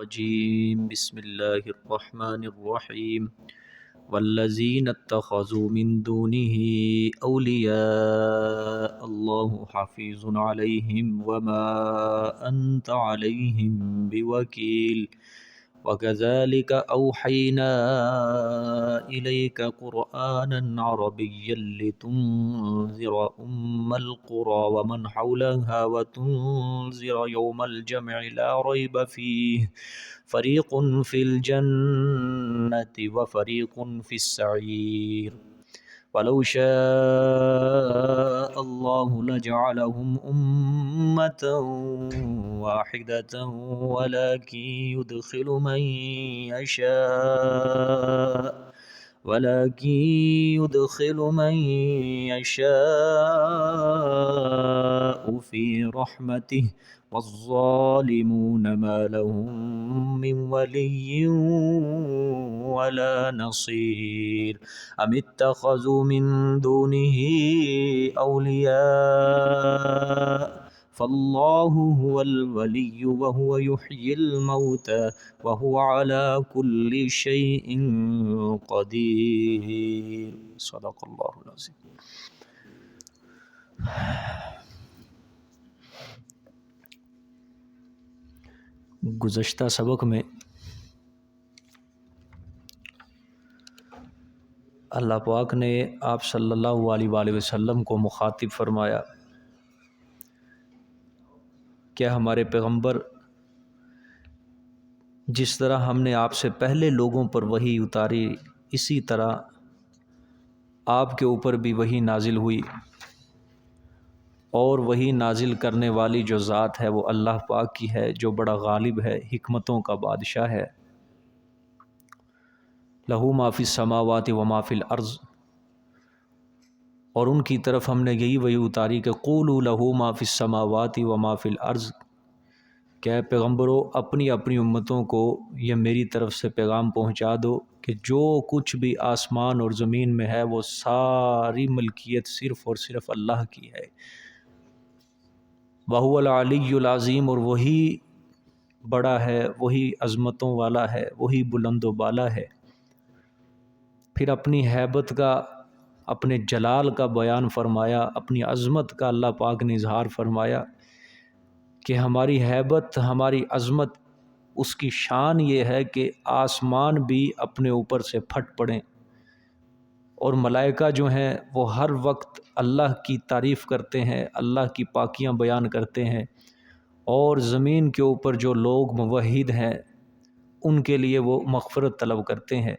الرجيم بسم الله الرحمن الرحيم والذين اتخذوا من دونه أولياء الله حفيظ عليهم وما أنت عليهم بوكيل وكذلك أوحينا إليك قرآنا عربيا لتنذر أم القرى ومن حولها وتنذر يوم الجمع لا ريب فيه فريق في الجنة وفريق في السعير ولو شاء الله لجعلهم أمة واحدة ولكن يدخل من يشاء في رحمته والظالمون ما لهم من ولي ولا نصير أم اتخذوا من دونه أولياء فالله هو الولي وهو يحيي الموتى وهو على كل شيء قدير صدق اللہ العظیم۔ گزشتہ سبق میں اللہ پاک نے آپ صلی اللہ علیہ وآلہ وسلم کو مخاطب فرمایا کہ ہمارے پیغمبر جس طرح ہم نے آپ سے پہلے لوگوں پر وحی اتاری اسی طرح آپ کے اوپر بھی وحی نازل ہوئی، اور وحی نازل کرنے والی جو ذات ہے وہ اللہ پاک کی ہے جو بڑا غالب ہے، حکمتوں کا بادشاہ ہے۔ لہو ما فی السماوات و ما فی الارض، اور ان کی طرف ہم نے یہی وحی اتاری کہ قولوا لہو ما فی السماوات و ما فی الارض، کہ اے پیغمبرو اپنی اپنی امتوں کو یہ میری طرف سے پیغام پہنچا دو کہ جو کچھ بھی آسمان اور زمین میں ہے وہ ساری ملکیت صرف اور صرف اللہ کی ہے۔ وَهُوَ الْعَلِيُّ الْعَظِيمُ، اور وہی بڑا ہے، وہی عظمتوں والا ہے، وہی بلند و بالا ہے۔ پھر اپنی ہیبت کا، اپنے جلال کا بیان فرمایا، اپنی عظمت کا اللہ پاک نے اظہار فرمایا کہ ہماری ہیبت، ہماری عظمت، اس کی شان یہ ہے کہ آسمان بھی اپنے اوپر سے پھٹ پڑیں، اور ملائکہ جو ہیں وہ ہر وقت اللہ کی تعریف کرتے ہیں، اللہ کی پاکیاں بیان کرتے ہیں، اور زمین کے اوپر جو لوگ موحد ہیں ان کے لیے وہ مغفرت طلب کرتے ہیں۔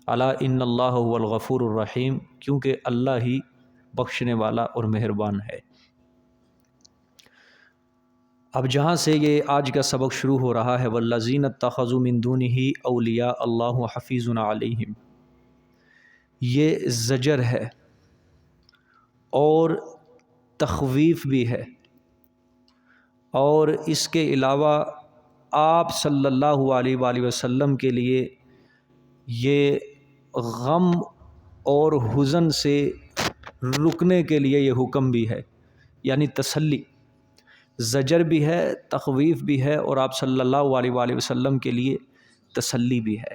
الا ان اللہ هو الغفور الرحیم، کیونکہ اللہ ہی بخشنے والا اور مہربان ہے۔ اب جہاں سے یہ آج کا سبق شروع ہو رہا ہے والذین اتخذوا من دونہ اولیاء اللہ حفیظ علیہم، یہ زجر ہے اور تخویف بھی ہے، اور اس کے علاوہ آپ صلی اللہ علیہ وآلہ وسلم کے لیے یہ غم اور حزن سے رکنے کے لیے یہ حکم بھی ہے، یعنی تسلی، زجر بھی ہے، تخویف بھی ہے، اور آپ صلی اللہ علیہ وآلہ وسلم کے لیے تسلی بھی ہے۔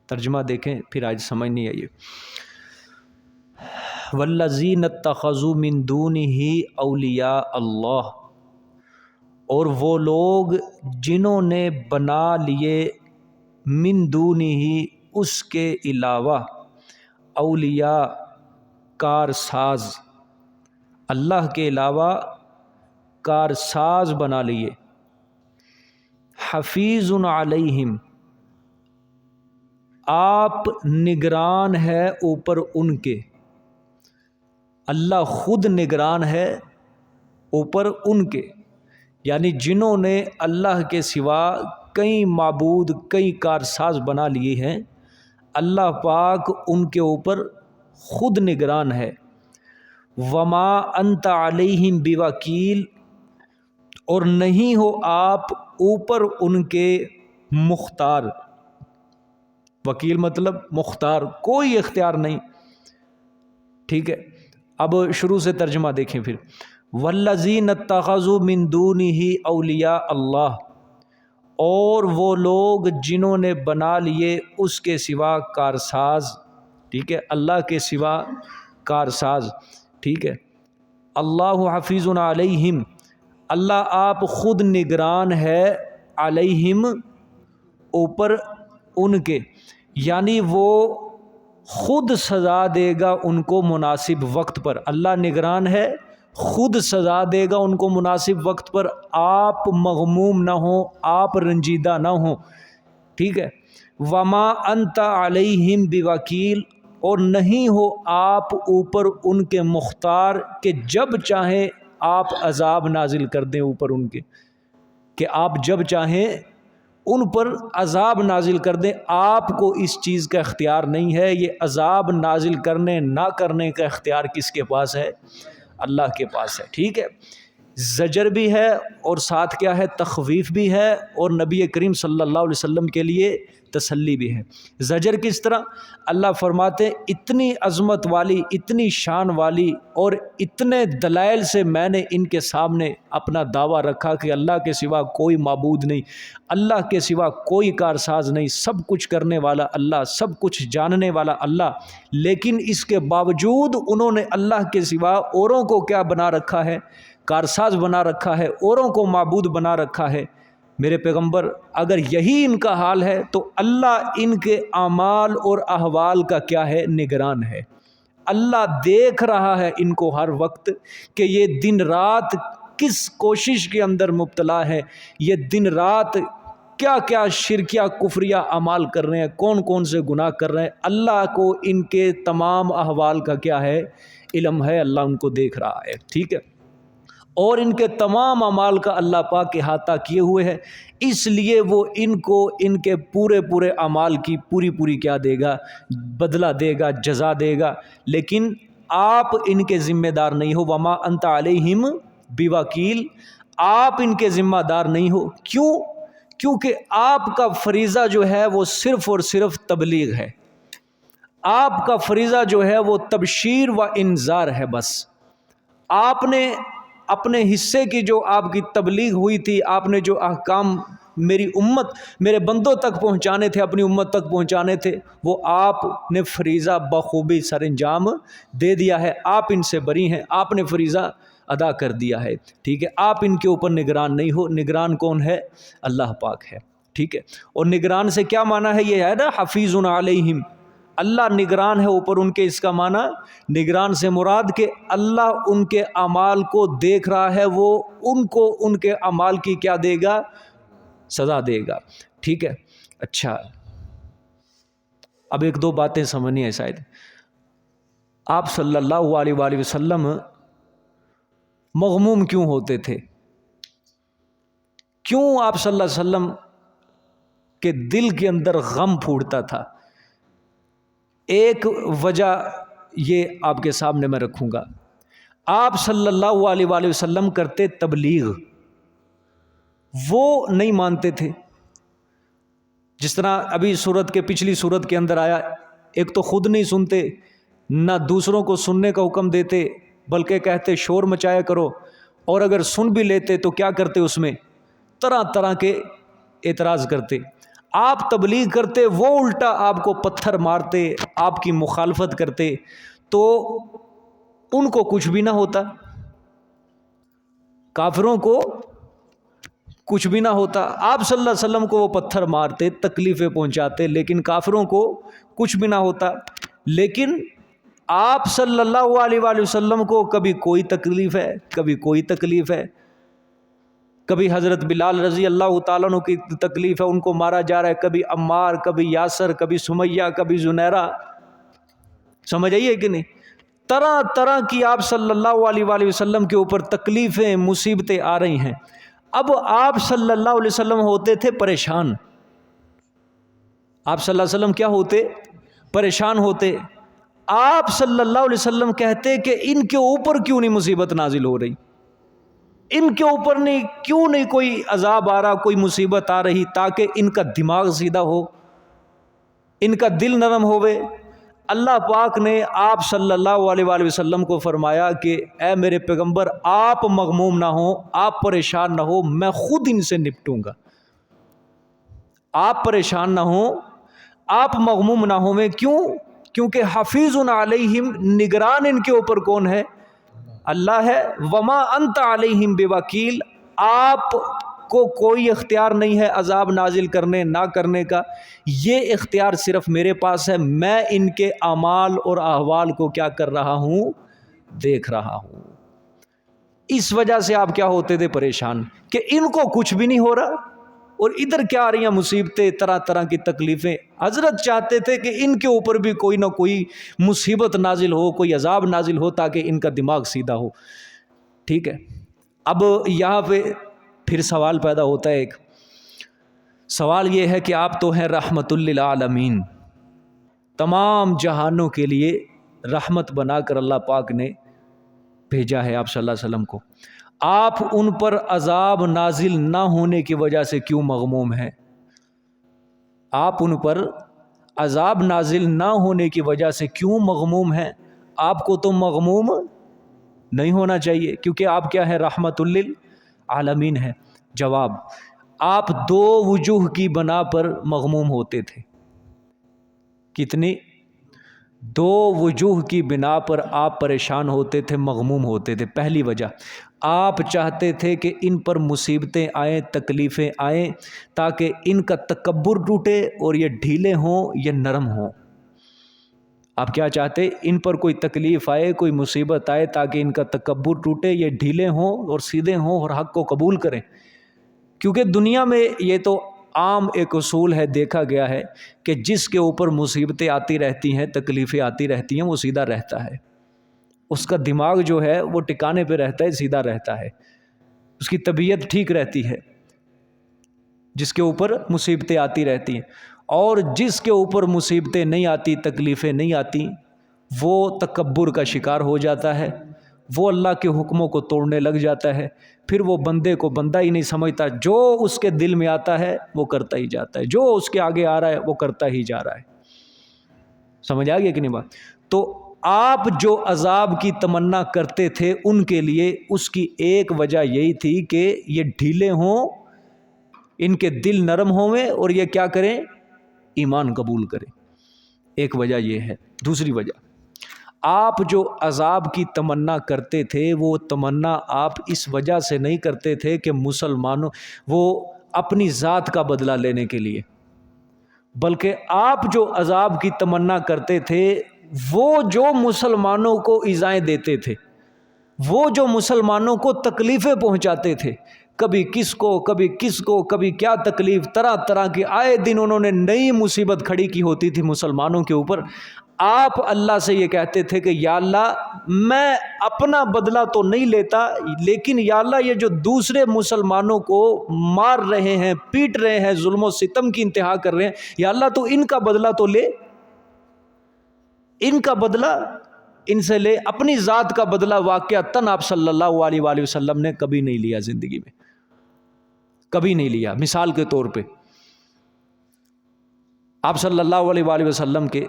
ترجمہ دیکھیں پھر آج سمجھ نہیں آئیے۔ والذین اتخذوا من دونہ اولیاء اللہ، اور وہ لوگ جنہوں نے بنا لیے من دونہ اس کے علاوہ اولیاء کارساز، اللہ کے علاوہ کارساز بنا لیے، حفیظ علیہم، آپ نگران ہے اوپر ان کے، اللہ خود نگران ہے اوپر ان کے، یعنی جنہوں نے اللہ کے سوا کئی معبود، کئی کارساز بنا لیے ہیں، اللہ پاک ان کے اوپر خود نگران ہے۔ وما انت علیہم بوکیل، اور نہیں ہو آپ اوپر ان کے مختار۔ وکیل مطلب مختار، کوئی اختیار نہیں، ٹھیک ہے۔ اب شروع سے ترجمہ دیکھیں پھر۔ والذین اتخذوا من دونہ اولیاء اللہ، اور وہ لوگ جنہوں نے بنا لیے اس کے سوا کارساز، ٹھیک ہے، اللہ کے سوا کارساز، ٹھیک ہے، اللہ حفیظ علیہم، اللہ آپ خود نگران ہے، علیہم اوپر ان کے، یعنی وہ خود سزا دے گا ان کو مناسب وقت پر، اللہ نگران ہے، خود سزا دے گا ان کو مناسب وقت پر، آپ مغموم نہ ہوں، آپ رنجیدہ نہ ہوں، ٹھیک ہے، وما انت علیہم بوکیل، اور نہیں ہو آپ اوپر ان کے مختار کہ جب چاہیں آپ عذاب نازل کر دیں اوپر ان کے، کہ آپ جب چاہیں ان پر عذاب نازل کر دیں، آپ کو اس چیز کا اختیار نہیں ہے، یہ عذاب نازل کرنے نہ کرنے کا اختیار کس کے پاس ہے؟ اللہ کے پاس ہے، ٹھیک ہے۔ زجر بھی ہے اور ساتھ کیا ہے؟ تخویف بھی ہے، اور نبی کریم صلی اللہ علیہ وسلم کے لیے تسلی بھی ہے۔ زجر کس طرح؟ اللہ فرماتے ہیں اتنی عظمت والی، اتنی شان والی اور اتنے دلائل سے میں نے ان کے سامنے اپنا دعویٰ رکھا کہ اللہ کے سوا کوئی معبود نہیں، اللہ کے سوا کوئی کارساز نہیں، سب کچھ کرنے والا اللہ، سب کچھ جاننے والا اللہ، لیکن اس کے باوجود انہوں نے اللہ کے سوا اوروں کو کیا بنا رکھا ہے؟ کارساز بنا رکھا ہے، اوروں کو معبود بنا رکھا ہے۔ میرے پیغمبر اگر یہی ان کا حال ہے تو اللہ ان کے اعمال اور احوال کا کیا ہے؟ نگران ہے۔ اللہ دیکھ رہا ہے ان کو ہر وقت کہ یہ دن رات کس کوشش کے اندر مبتلا ہے، یہ دن رات کیا کیا شرکیہ کفریہ اعمال کر رہے ہیں، کون کون سے گناہ کر رہے ہیں، اللہ کو ان کے تمام احوال کا کیا ہے؟ علم ہے، اللہ ان کو دیکھ رہا ہے، ٹھیک ہے، اور ان کے تمام اعمال کا اللہ پاک احاطہ کیے ہوئے ہے، اس لیے وہ ان کو ان کے پورے پورے اعمال کی پوری پوری کیا دے گا؟ بدلہ دے گا، جزا دے گا، لیکن آپ ان کے ذمہ دار نہیں ہو، وما انت علیہم بوکیل، آپ ان کے ذمہ دار نہیں ہو، کیوں؟ کیونکہ آپ کا فریضہ جو ہے وہ صرف اور صرف تبلیغ ہے، آپ کا فریضہ جو ہے وہ تبشیر و انذار ہے، بس آپ نے اپنے حصے کی جو آپ کی تبلیغ ہوئی تھی، آپ نے جو احکام میری امت، میرے بندوں تک پہنچانے تھے، اپنی امت تک پہنچانے تھے، وہ آپ نے فریضہ بخوبی سر انجام دے دیا ہے، آپ ان سے بری ہیں، آپ نے فریضہ ادا کر دیا ہے، ٹھیک ہے، آپ ان کے اوپر نگران نہیں ہو، نگران کون ہے؟ اللہ پاک ہے، ٹھیک ہے، اور نگران سے کیا معنی ہے؟ یہ ہے نا حفیظ علیہم، اللہ نگران ہے اوپر ان کے، اس کا معنی نگران سے مراد کہ اللہ ان کے اعمال کو دیکھ رہا ہے، وہ ان کو ان کے اعمال کی کیا دے گا؟ سزا دے گا، ٹھیک ہے۔ اچھا، اب ایک دو باتیں سمجھنی ہے شاید۔ آپ صلی اللہ علیہ وآلہ وسلم مغموم کیوں ہوتے تھے؟ کیوں آپ صلی اللہ علیہ وسلم کے دل کے اندر غم پھوٹتا تھا؟ ایک وجہ یہ آپ کے سامنے میں رکھوں گا۔ آپ صلی اللہ علیہ وآلہ وسلم کرتے تبلیغ، وہ نہیں مانتے تھے، جس طرح ابھی سورت کے پچھلی سورت کے اندر آیا، ایک تو خود نہیں سنتے، نہ دوسروں کو سننے کا حکم دیتے، بلکہ کہتے شور مچایا کرو، اور اگر سن بھی لیتے تو کیا کرتے؟ اس میں طرح طرح کے اعتراض کرتے۔ آپ تبلیغ کرتے، وہ الٹا آپ کو پتھر مارتے، آپ کی مخالفت کرتے، تو ان کو کچھ بھی نہ ہوتا، کافروں کو کچھ بھی نہ ہوتا، آپ صلی اللہ علیہ وسلم کو وہ پتھر مارتے، تکلیفیں پہنچاتے، لیکن کافروں کو کچھ بھی نہ ہوتا۔ لیکن آپ صلی اللہ علیہ وآلہ وسلم کو کبھی کوئی تکلیف ہے، کبھی کوئی تکلیف ہے، کبھی حضرت بلال رضی اللہ تعالیٰ عنہ کی تکلیف ہے، ان کو مارا جا رہا ہے، کبھی عمار، کبھی یاسر، کبھی سمیہ، کبھی زنیرہ، سمجھ آئیے کہ نہیں؟ طرح طرح کی آپ صلی اللہ علیہ وآلہ وسلم کے اوپر تکلیفیں، مصیبتیں آ رہی ہیں۔ اب آپ صلی اللہ علیہ وسلم ہوتے تھے پریشان، آپ صلی اللہ علیہ وسلم کیا ہوتے؟ پریشان ہوتے۔ آپ صلی اللہ علیہ وسلم کہتے کہ ان کے اوپر کیوں نہیں مصیبت نازل ہو رہی، ان کے اوپر نہیں، کیوں نہیں کوئی عذاب آ رہا، کوئی مصیبت آ رہی، تاکہ ان کا دماغ سیدھا ہو، ان کا دل نرم ہوئے۔ اللہ پاک نے آپ صلی اللہ علیہ وآلہ وسلم کو فرمایا کہ اے میرے پیغمبر آپ مغموم نہ ہوں، آپ پریشان نہ ہو، میں خود ان سے نپٹوں گا۔ آپ پریشان نہ ہوں، آپ مغموم نہ ہوئے، کیوں؟ کیونکہ حفیظ علیہم، نگران ان کے اوپر کون ہے؟ اللہ ہے۔ وما انت علیہم بوکیل، آپ کو کوئی اختیار نہیں ہے عذاب نازل کرنے نہ کرنے کا، یہ اختیار صرف میرے پاس ہے، میں ان کے اعمال اور احوال کو کیا کر رہا ہوں؟ دیکھ رہا ہوں۔ اس وجہ سے آپ کیا ہوتے تھے؟ پریشان، کہ ان کو کچھ بھی نہیں ہو رہا اور ادھر کیا آ رہی ہیں مصیبتیں، طرح طرح کی تکلیفیں۔ حضرت چاہتے تھے کہ ان کے اوپر بھی کوئی نہ کوئی مصیبت نازل ہو، کوئی عذاب نازل ہو، تاکہ ان کا دماغ سیدھا ہو۔ ٹھیک ہے، اب یہاں پہ پھر سوال پیدا ہوتا ہے۔ ایک سوال یہ ہے کہ آپ تو ہیں رحمت للعالمین، تمام جہانوں کے لیے رحمت بنا کر اللہ پاک نے بھیجا ہے آپ صلی اللہ علیہ وسلم کو، آپ ان پر عذاب نازل نہ ہونے کی وجہ سے کیوں مغموم ہیں؟ آپ ان پر عذاب نازل نہ ہونے کی وجہ سے کیوں مغموم ہیں؟ آپ کو تو مغموم نہیں ہونا چاہیے، کیونکہ آپ کیا ہے؟ رحمت للعالمین ہے۔ جواب، آپ دو وجوہ کی بنا پر مغموم ہوتے تھے۔ کتنی؟ دو وجوہ کی بنا پر آپ پریشان ہوتے تھے، مغموم ہوتے تھے۔ پہلی وجہ، آپ چاہتے تھے کہ ان پر مصیبتیں آئیں، تکلیفیں آئیں، تاکہ ان کا تکبر ٹوٹے اور یہ ڈھیلے ہوں، یہ نرم ہوں۔ آپ کیا چاہتے؟ ان پر کوئی تکلیف آئے، کوئی مصیبت آئے، تاکہ ان کا تکبر ٹوٹے، یہ ڈھیلے ہوں اور سیدھے ہوں اور حق کو قبول کریں۔ کیونکہ دنیا میں یہ تو عام ایک اصول ہے، دیکھا گیا ہے کہ جس کے اوپر مصیبتیں آتی رہتی ہیں، تکلیفیں آتی رہتی ہیں، وہ سیدھا رہتا ہے، اس کا دماغ جو ہے وہ ٹکانے پہ رہتا ہے، سیدھا رہتا ہے، اس کی طبیعت ٹھیک رہتی ہے جس کے اوپر مصیبتیں آتی رہتی ہیں۔ اور جس کے اوپر مصیبتیں نہیں آتی، تکلیفیں نہیں آتی، وہ تکبر کا شکار ہو جاتا ہے، وہ اللہ کے حکموں کو توڑنے لگ جاتا ہے، پھر وہ بندے کو بندہ ہی نہیں سمجھتا، جو اس کے دل میں آتا ہے وہ کرتا ہی جاتا ہے، جو اس کے آگے آ رہا ہے وہ کرتا ہی جا رہا ہے۔ سمجھ آ گیا کہ نہیں بات؟ تو آپ جو عذاب کی تمنا کرتے تھے ان کے لیے، اس کی ایک وجہ یہی تھی کہ یہ ڈھیلے ہوں، ان کے دل نرم ہوئیں اور یہ کیا کریں؟ ایمان قبول کریں۔ ایک وجہ یہ ہے۔ دوسری وجہ، آپ جو عذاب کی تمنا کرتے تھے، وہ تمنا آپ اس وجہ سے نہیں کرتے تھے کہ مسلمانوں، وہ اپنی ذات کا بدلہ لینے کے لیے، بلکہ آپ جو عذاب کی تمنا کرتے تھے وہ جو مسلمانوں کو ایذائیں دیتے تھے، وہ جو مسلمانوں کو تکلیفیں پہنچاتے تھے، کبھی کس کو، کبھی کس کو، کبھی کیا تکلیف، طرح طرح کی آئے دن انہوں نے نئی مصیبت کھڑی کی ہوتی تھی مسلمانوں کے اوپر۔ آپ اللہ سے یہ کہتے تھے کہ یا اللہ میں اپنا بدلہ تو نہیں لیتا، لیکن یا اللہ یہ جو دوسرے مسلمانوں کو مار رہے ہیں، پیٹ رہے ہیں، ظلم و ستم کی انتہا کر رہے ہیں، یا اللہ تو ان کا بدلہ تو لے، ان کا بدلہ ان سے لے۔ اپنی ذات کا بدلہ واقعتاً آپ صلی اللہ علیہ وآلہ وسلم نے کبھی نہیں لیا، زندگی میں کبھی نہیں لیا۔ مثال کے طور پہ آپ صلی اللہ علیہ وآلہ وسلم کے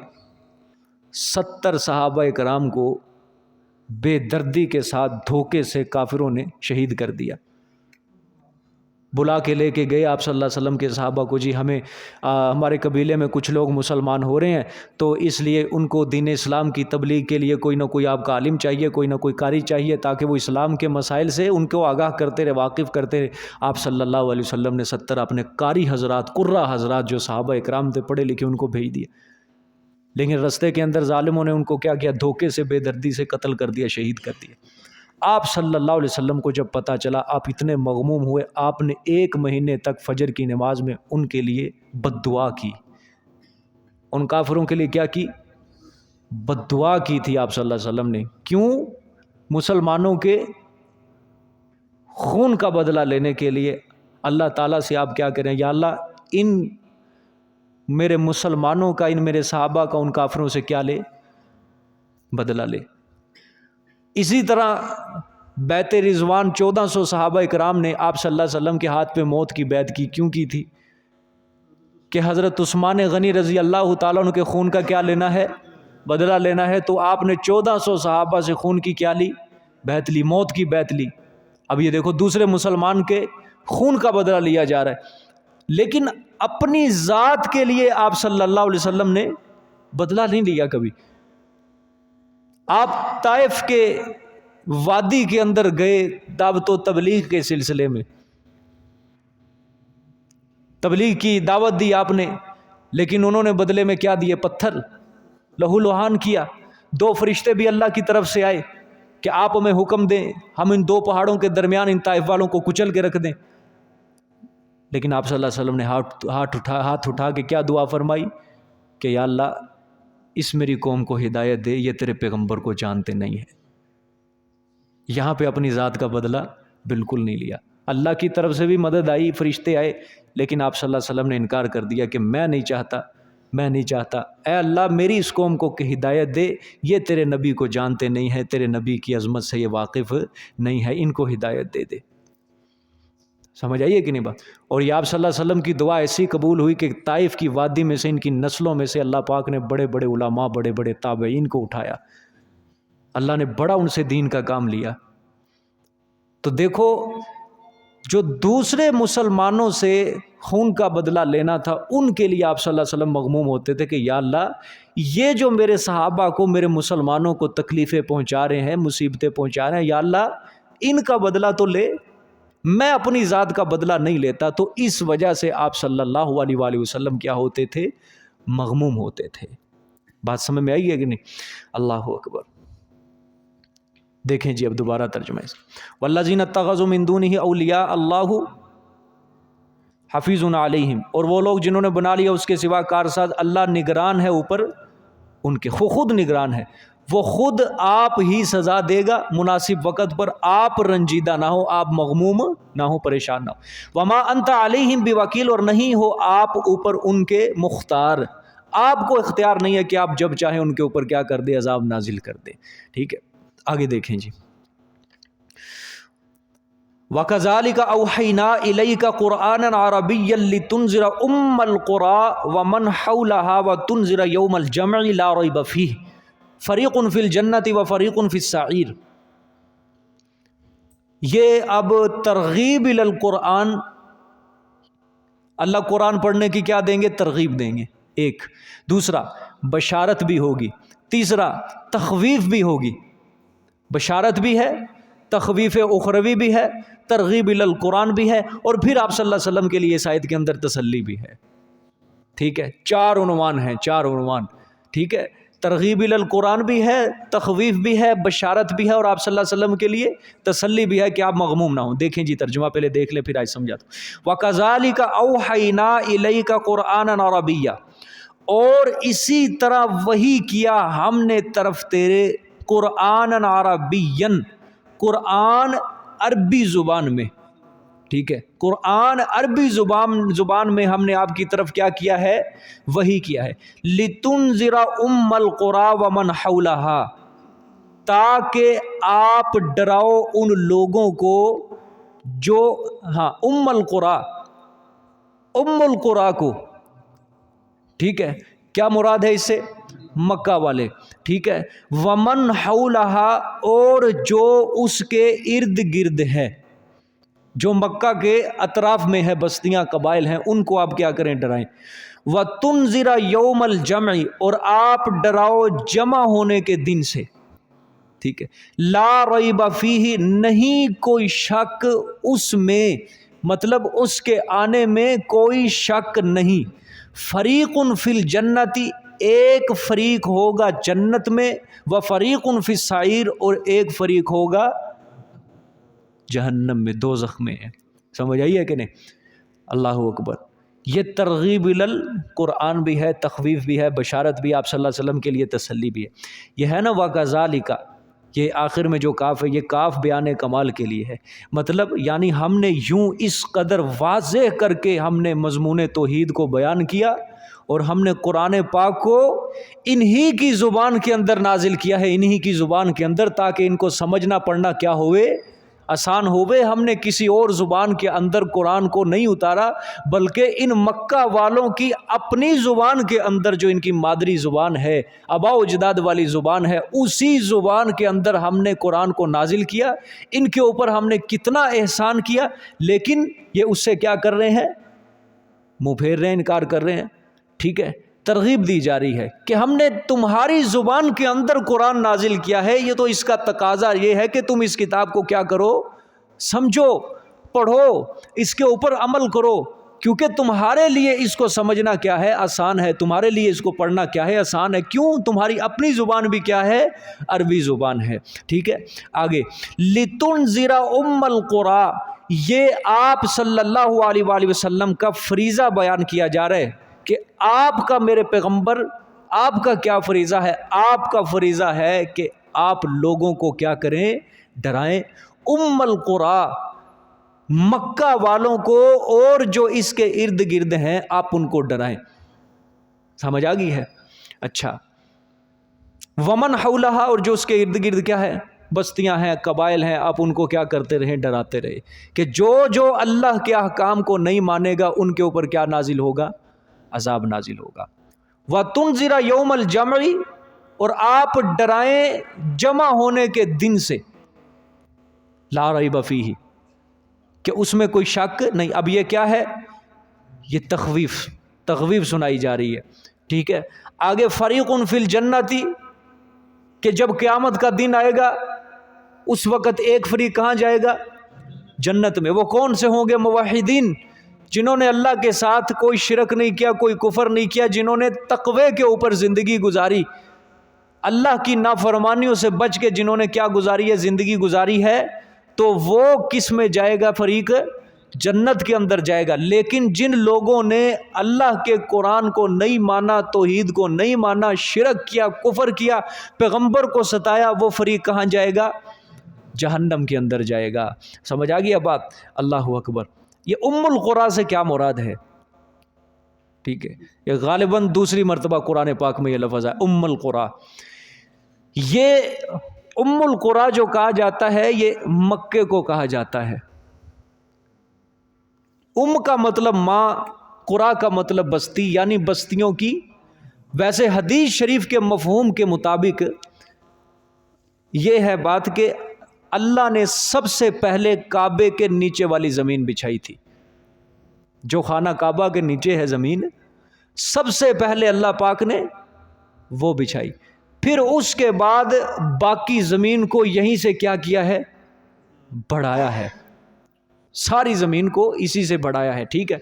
70 صحابہ کرام کو بے دردی کے ساتھ دھوکے سے کافروں نے شہید کر دیا۔ بلا کے لے کے گئے آپ صلی اللہ علیہ وسلم کے صحابہ کو، جی ہمیں ہمارے قبیلے میں کچھ لوگ مسلمان ہو رہے ہیں، تو اس لیے ان کو دین اسلام کی تبلیغ کے لیے کوئی نہ کوئی آپ کا عالم چاہیے، کوئی نہ کوئی قاری چاہیے، تاکہ وہ اسلام کے مسائل سے ان کو آگاہ کرتے رہے، واقف کرتے رہے۔ آپ صلی اللہ علیہ وسلم نے 70 اپنے قاری حضرات، قرہ حضرات جو صحابہ اکرام تھے، پڑھے لکھے، ان کو بھیج دیا، لیکن رستے کے اندر ظالموں نے ان کو کیا کیا؟ دھوکے سے، بے دردی سے قتل کر دیا، شہید کر دیا۔ آپ صلی اللہ علیہ وسلم کو جب پتہ چلا، آپ اتنے مغموم ہوئے، آپ نے 1 مہینے تک فجر کی نماز میں ان کے لیے بد دعا کی، ان کافروں کے لیے کیا کی؟ بد دعا کی تھی آپ صلی اللہ علیہ وسلم نے۔ کیوں؟ مسلمانوں کے خون کا بدلہ لینے کے لیے۔ اللہ تعالیٰ سے آپ کیا کریں؟ یا اللہ ان میرے مسلمانوں کا، ان میرے صحابہ کا، ان کافروں سے کیا لے؟ بدلہ لے۔ اسی طرح بیعت رضوان 1400 صحابہ اکرام نے آپ صلی اللہ علیہ وسلم کے ہاتھ پہ موت کی بیعت کی۔ کیوں کی تھی؟ کہ حضرت عثمان غنی رضی اللہ تعالیٰ عنہ کے خون کا کیا لینا ہے؟ بدلہ لینا ہے تو آپ نے 1400 صحابہ سے خون کی کیا لی؟ بیعت لی، موت کی بیعت لی۔ اب یہ دیکھو دوسرے مسلمان کے خون کا بدلہ لیا جا رہا ہے، لیکن اپنی ذات کے لیے آپ صلی اللہ علیہ وسلم نے بدلہ نہیں لیا کبھی۔ آپ طائف کے وادی کے اندر گئے دعوت و تبلیغ کے سلسلے میں، تبلیغ کی دعوت دی آپ نے، لیکن انہوں نے بدلے میں کیا دیے؟ پتھر، لہو لہان کیا۔ 2 فرشتے بھی اللہ کی طرف سے آئے کہ آپ ہمیں حکم دیں، ہم ان 2 پہاڑوں کے درمیان ان طائف والوں کو کچل کے رکھ دیں، لیکن آپ صلی اللہ علیہ وسلم نے ہاتھ اٹھا کے کیا دعا فرمائی کہ یا اللہ اس میری قوم کو ہدایت دے، یہ تیرے پیغمبر کو جانتے نہیں ہیں۔ یہاں پہ اپنی ذات کا بدلہ بالکل نہیں لیا۔ اللہ کی طرف سے بھی مدد آئی، فرشتے آئے، لیکن آپ صلی اللہ علیہ وسلم نے انکار کر دیا کہ میں نہیں چاہتا، اے اللہ میری اس قوم کو کہ ہدایت دے، یہ تیرے نبی کو جانتے نہیں ہیں، تیرے نبی کی عظمت سے یہ واقف نہیں ہے، ان کو ہدایت دے دے۔ سمجھ آئیے کہ نہیں بات؟ اور یہ آپ صلی اللہ علیہ وسلم کی دعا ایسی قبول ہوئی کہ طائف کی وادی میں سے، ان کی نسلوں میں سے اللہ پاک نے بڑے بڑے علماء، بڑے بڑے تابعین کو اٹھایا، اللہ نے بڑا ان سے دین کا کام لیا۔ تو دیکھو جو دوسرے مسلمانوں سے خون کا بدلہ لینا تھا، ان کے لیے آپ صلی اللہ علیہ وسلم مغموم ہوتے تھے کہ یا اللہ یہ جو میرے صحابہ کو، میرے مسلمانوں کو تکلیفیں پہنچا رہے ہیں، مصیبتیں پہنچا رہے ہیں، یا اللہ ان کا بدلہ تو لے، میں اپنی ذات کا بدلہ نہیں لیتا۔ تو اس وجہ سے آپ صلی اللہ علیہ وآلہ وسلم کیا ہوتے تھے؟ مغموم ہوتے تھے۔ بات سمجھ میں آئی ہے کہ نہیں؟ اللہ اکبر۔ دیکھیں جی اب دوبارہ ترجمہ ہے۔ والذین اتخذوا من دونہ اولیاء اللہ حفیظ علیہم، اور وہ لوگ جنہوں نے بنا لیا اس کے سوا کارساز، اللہ نگران ہے اوپر ان کے، خود نگران ہے، وہ خود آپ ہی سزا دے گا مناسب وقت پر، آپ رنجیدہ نہ ہو، آپ مغموم نہ ہو، پریشان نہ ہو۔ وما انت علیہم بوکیل، اور نہیں ہو آپ اوپر ان کے مختار، آپ کو اختیار نہیں ہے کہ آپ جب چاہیں ان کے اوپر کیا کر دے؟ عذاب نازل کر دے۔ ٹھیک ہے، آگے دیکھیں جی۔ وَكَذَلِكَ أَوْحَيْنَا إِلَيْكَ قُرْآنًا عَرَبِيًّا لِتُنذِرَ أُمَّ الْقُرَىٰ وَمَنْ حَوْلَهَا وَتُنذِرَ يَوْمَ الْجَمْعِ لَا رَيْبَ فِيهِ فَرِيقٌ فِي الْجَنَّةِ وَفَرِيقٌ فِي السَّعِيرِ۔ یہ اب ترغیب الی القرآن، اللہ قرآن پڑھنے کی کیا دیں گے؟ ترغیب دیں گے، ایک۔ دوسرا بشارت بھی ہوگی، تیسرا تخویف بھی ہوگی، بشارت بھی ہے، تخویف اخروی بھی ہے، ترغیب الی القرآن بھی ہے، اور پھر آپ صلی اللہ علیہ وسلم کے لیے اس آیت کے اندر تسلی بھی ہے۔ ٹھیک ہے، 4 عنوان ہیں، 4 عنوان۔ ٹھیک ہے، ترغیب الی القرآن بھی ہے، تخویف بھی ہے، بشارت بھی ہے، اور آپ صلی اللہ علیہ وسلم کے لیے تسلی بھی ہے کہ آپ مغموم نہ ہوں۔ دیکھیں جی ترجمہ پہلے دیکھ لیں پھر آج سمجھاتا ہوں۔ وَكَذَلِكَ أَوْحَيْنَا إِلَيْكَ قُرْآنًا عَرَبِيًّا، اور اسی طرح وحی کیا ہم نے طرف تیرے، قرآن عربیًا، قرآن عربی زبان میں۔ ٹھیک ہے، قرآن عربی زبان میں ہم نے آپ کی طرف کیا کیا ہے؟ وحی کیا ہے۔ لِتُنذِرَ أُمَّ الْقُرَىٰ وَمَنْ حَوْلَهَا، تاکہ آپ ڈراؤ ان لوگوں کو جو، ام القرىٰ کو، ٹھیک ہے، کیا مراد ہے اس سے؟ مکہ والے، ٹھیک ہے، ومن حولہا، اور جو اس کے ارد گرد ہے، جو مکہ کے اطراف میں ہے، بستیاں، قبائل ہیں، ان کو آپ کیا کریں؟ ڈرائیں۔ وَتُنذِرَ يَوْمَ الْجَمْعِ، اور آپ ڈراؤ جمع ہونے کے دن سے، ٹھیک ہے، لا ریب فیہ، نہیں کوئی شک اس میں، مطلب اس کے آنے میں کوئی شک نہیں۔ فریق فی الجنت، ایک فریق ہوگا جنت میں، وفریق فی السعیر، اور ایک فریق ہوگا جہنم میں، دوزخ میں ہے۔ سمجھ آئی ہے کہ نہیں؟ اللہ اکبر۔ یہ ترغیب الی القرآن بھی ہے، تخویف بھی ہے، بشارت بھی، آپ صلی اللہ علیہ وسلم کے لیے تسلی بھی ہے۔ یہ ہے نا وَكَذَلِكَ، یہ آخر میں جو کاف ہے، یہ کاف بیان کمال کے لیے ہے، مطلب یعنی ہم نے یوں اس قدر واضح کر کے ہم نے مضمون توحید کو بیان کیا، اور ہم نے قرآن پاک کو انہی کی زبان کے اندر نازل کیا ہے، انہی کی زبان کے اندر، تاکہ ان کو سمجھنا پڑھنا کیا ہوئے؟ آسان ہوئے ہم نے کسی اور زبان کے اندر قرآن کو نہیں اتارا، بلکہ ان مکہ والوں کی اپنی زبان کے اندر جو ان کی مادری زبان ہے، آباء و اجداد والی زبان ہے، اسی زبان کے اندر ہم نے قرآن کو نازل کیا۔ ان کے اوپر ہم نے کتنا احسان کیا، لیکن یہ اس سے کیا کر رہے ہیں؟ منہ پھیر رہے ہیں، انکار کر رہے ہیں۔ ٹھیک ہے، ترغیب دی جا رہی ہے کہ ہم نے تمہاری زبان کے اندر قرآن نازل کیا ہے، یہ تو اس کا تقاضا یہ ہے کہ تم اس کتاب کو کیا کرو؟ سمجھو، پڑھو، اس کے اوپر عمل کرو، کیونکہ تمہارے لیے اس کو سمجھنا کیا ہے؟ آسان ہے۔ تمہارے لیے اس کو پڑھنا کیا ہے؟ آسان ہے۔ کیوں؟ تمہاری اپنی زبان بھی کیا ہے؟ عربی زبان ہے۔ ٹھیک ہے، آگے لِتُنذِرَ أُمَّ الْقُرَىٰ، یہ آپ صلی اللہ علیہ وآلہ وسلم کا فریضہ بیان کیا جا رہا ہے کہ آپ کا، میرے پیغمبر، آپ کا کیا فریضہ ہے؟ آپ کا فریضہ ہے کہ آپ لوگوں کو کیا کریں؟ ڈرائیں۔ ام القریٰ، مکہ والوں کو اور جو اس کے ارد گرد ہیں، آپ ان کو ڈرائیں۔ سمجھ آ گئی ہے؟ اچھا، ومن حولہا، اور جو اس کے ارد گرد کیا ہے؟ بستیاں ہیں، قبائل ہیں، آپ ان کو کیا کرتے رہیں؟ ڈراتے رہے کہ جو اللہ کے احکام کو نہیں مانے گا ان کے اوپر کیا نازل ہوگا؟ عذاب نازل ہوگا۔ وَتُنذِرَ يَوْمَ الْجَمْعِ، اور آپ ڈرائیں جمع ہونے کے دن سے، لا ریب فیہ، کہ اس میں کوئی شک نہیں۔ اب یہ کیا ہے؟ یہ تخویف سنائی جا رہی ہے۔ ٹھیک ہے، آگے فریق فی الجنت، کہ جب قیامت کا دن آئے گا اس وقت ایک فریق کہاں جائے گا؟ جنت میں۔ وہ کون سے ہوں گے؟ موحدین، جنہوں نے اللہ کے ساتھ کوئی شرک نہیں کیا، کوئی کفر نہیں کیا، جنہوں نے تقوی کے اوپر زندگی گزاری، اللہ کی نافرمانیوں سے بچ کے جنہوں نے کیا گزاری ہے؟ زندگی گزاری ہے، تو وہ کس میں جائے گا؟ فریق جنت کے اندر جائے گا۔ لیکن جن لوگوں نے اللہ کے قرآن کو نہیں مانا، توحید کو نہیں مانا، شرک کیا، کفر کیا، پیغمبر کو ستایا، وہ فریق کہاں جائے گا؟ جہنم کے اندر جائے گا۔ سمجھ آ گئی اب بات؟ اللہ اکبر۔ یہ ام القریٰ سے کیا مراد ہے؟ ٹھیک ہے، یہ غالباً دوسری مرتبہ قرآن پاک میں یہ لفظ ہے ام القریٰ۔ یہ ام القریٰ جو کہا جاتا ہے، یہ مکے کو کہا جاتا ہے۔ ام کا مطلب ماں، قریٰ کا مطلب بستی، یعنی بستیوں کی۔ ویسے حدیث شریف کے مفہوم کے مطابق یہ ہے بات کہ اللہ نے سب سے پہلے کعبے کے نیچے والی زمین بچھائی تھی، جو خانہ کعبہ کے نیچے ہے زمین، سب سے پہلے اللہ پاک نے وہ بچھائی۔ پھر اس کے بعد باقی زمین کو یہیں سے کیا کیا ہے؟ بڑھایا ہے، ساری زمین کو اسی سے بڑھایا ہے۔ ٹھیک ہے،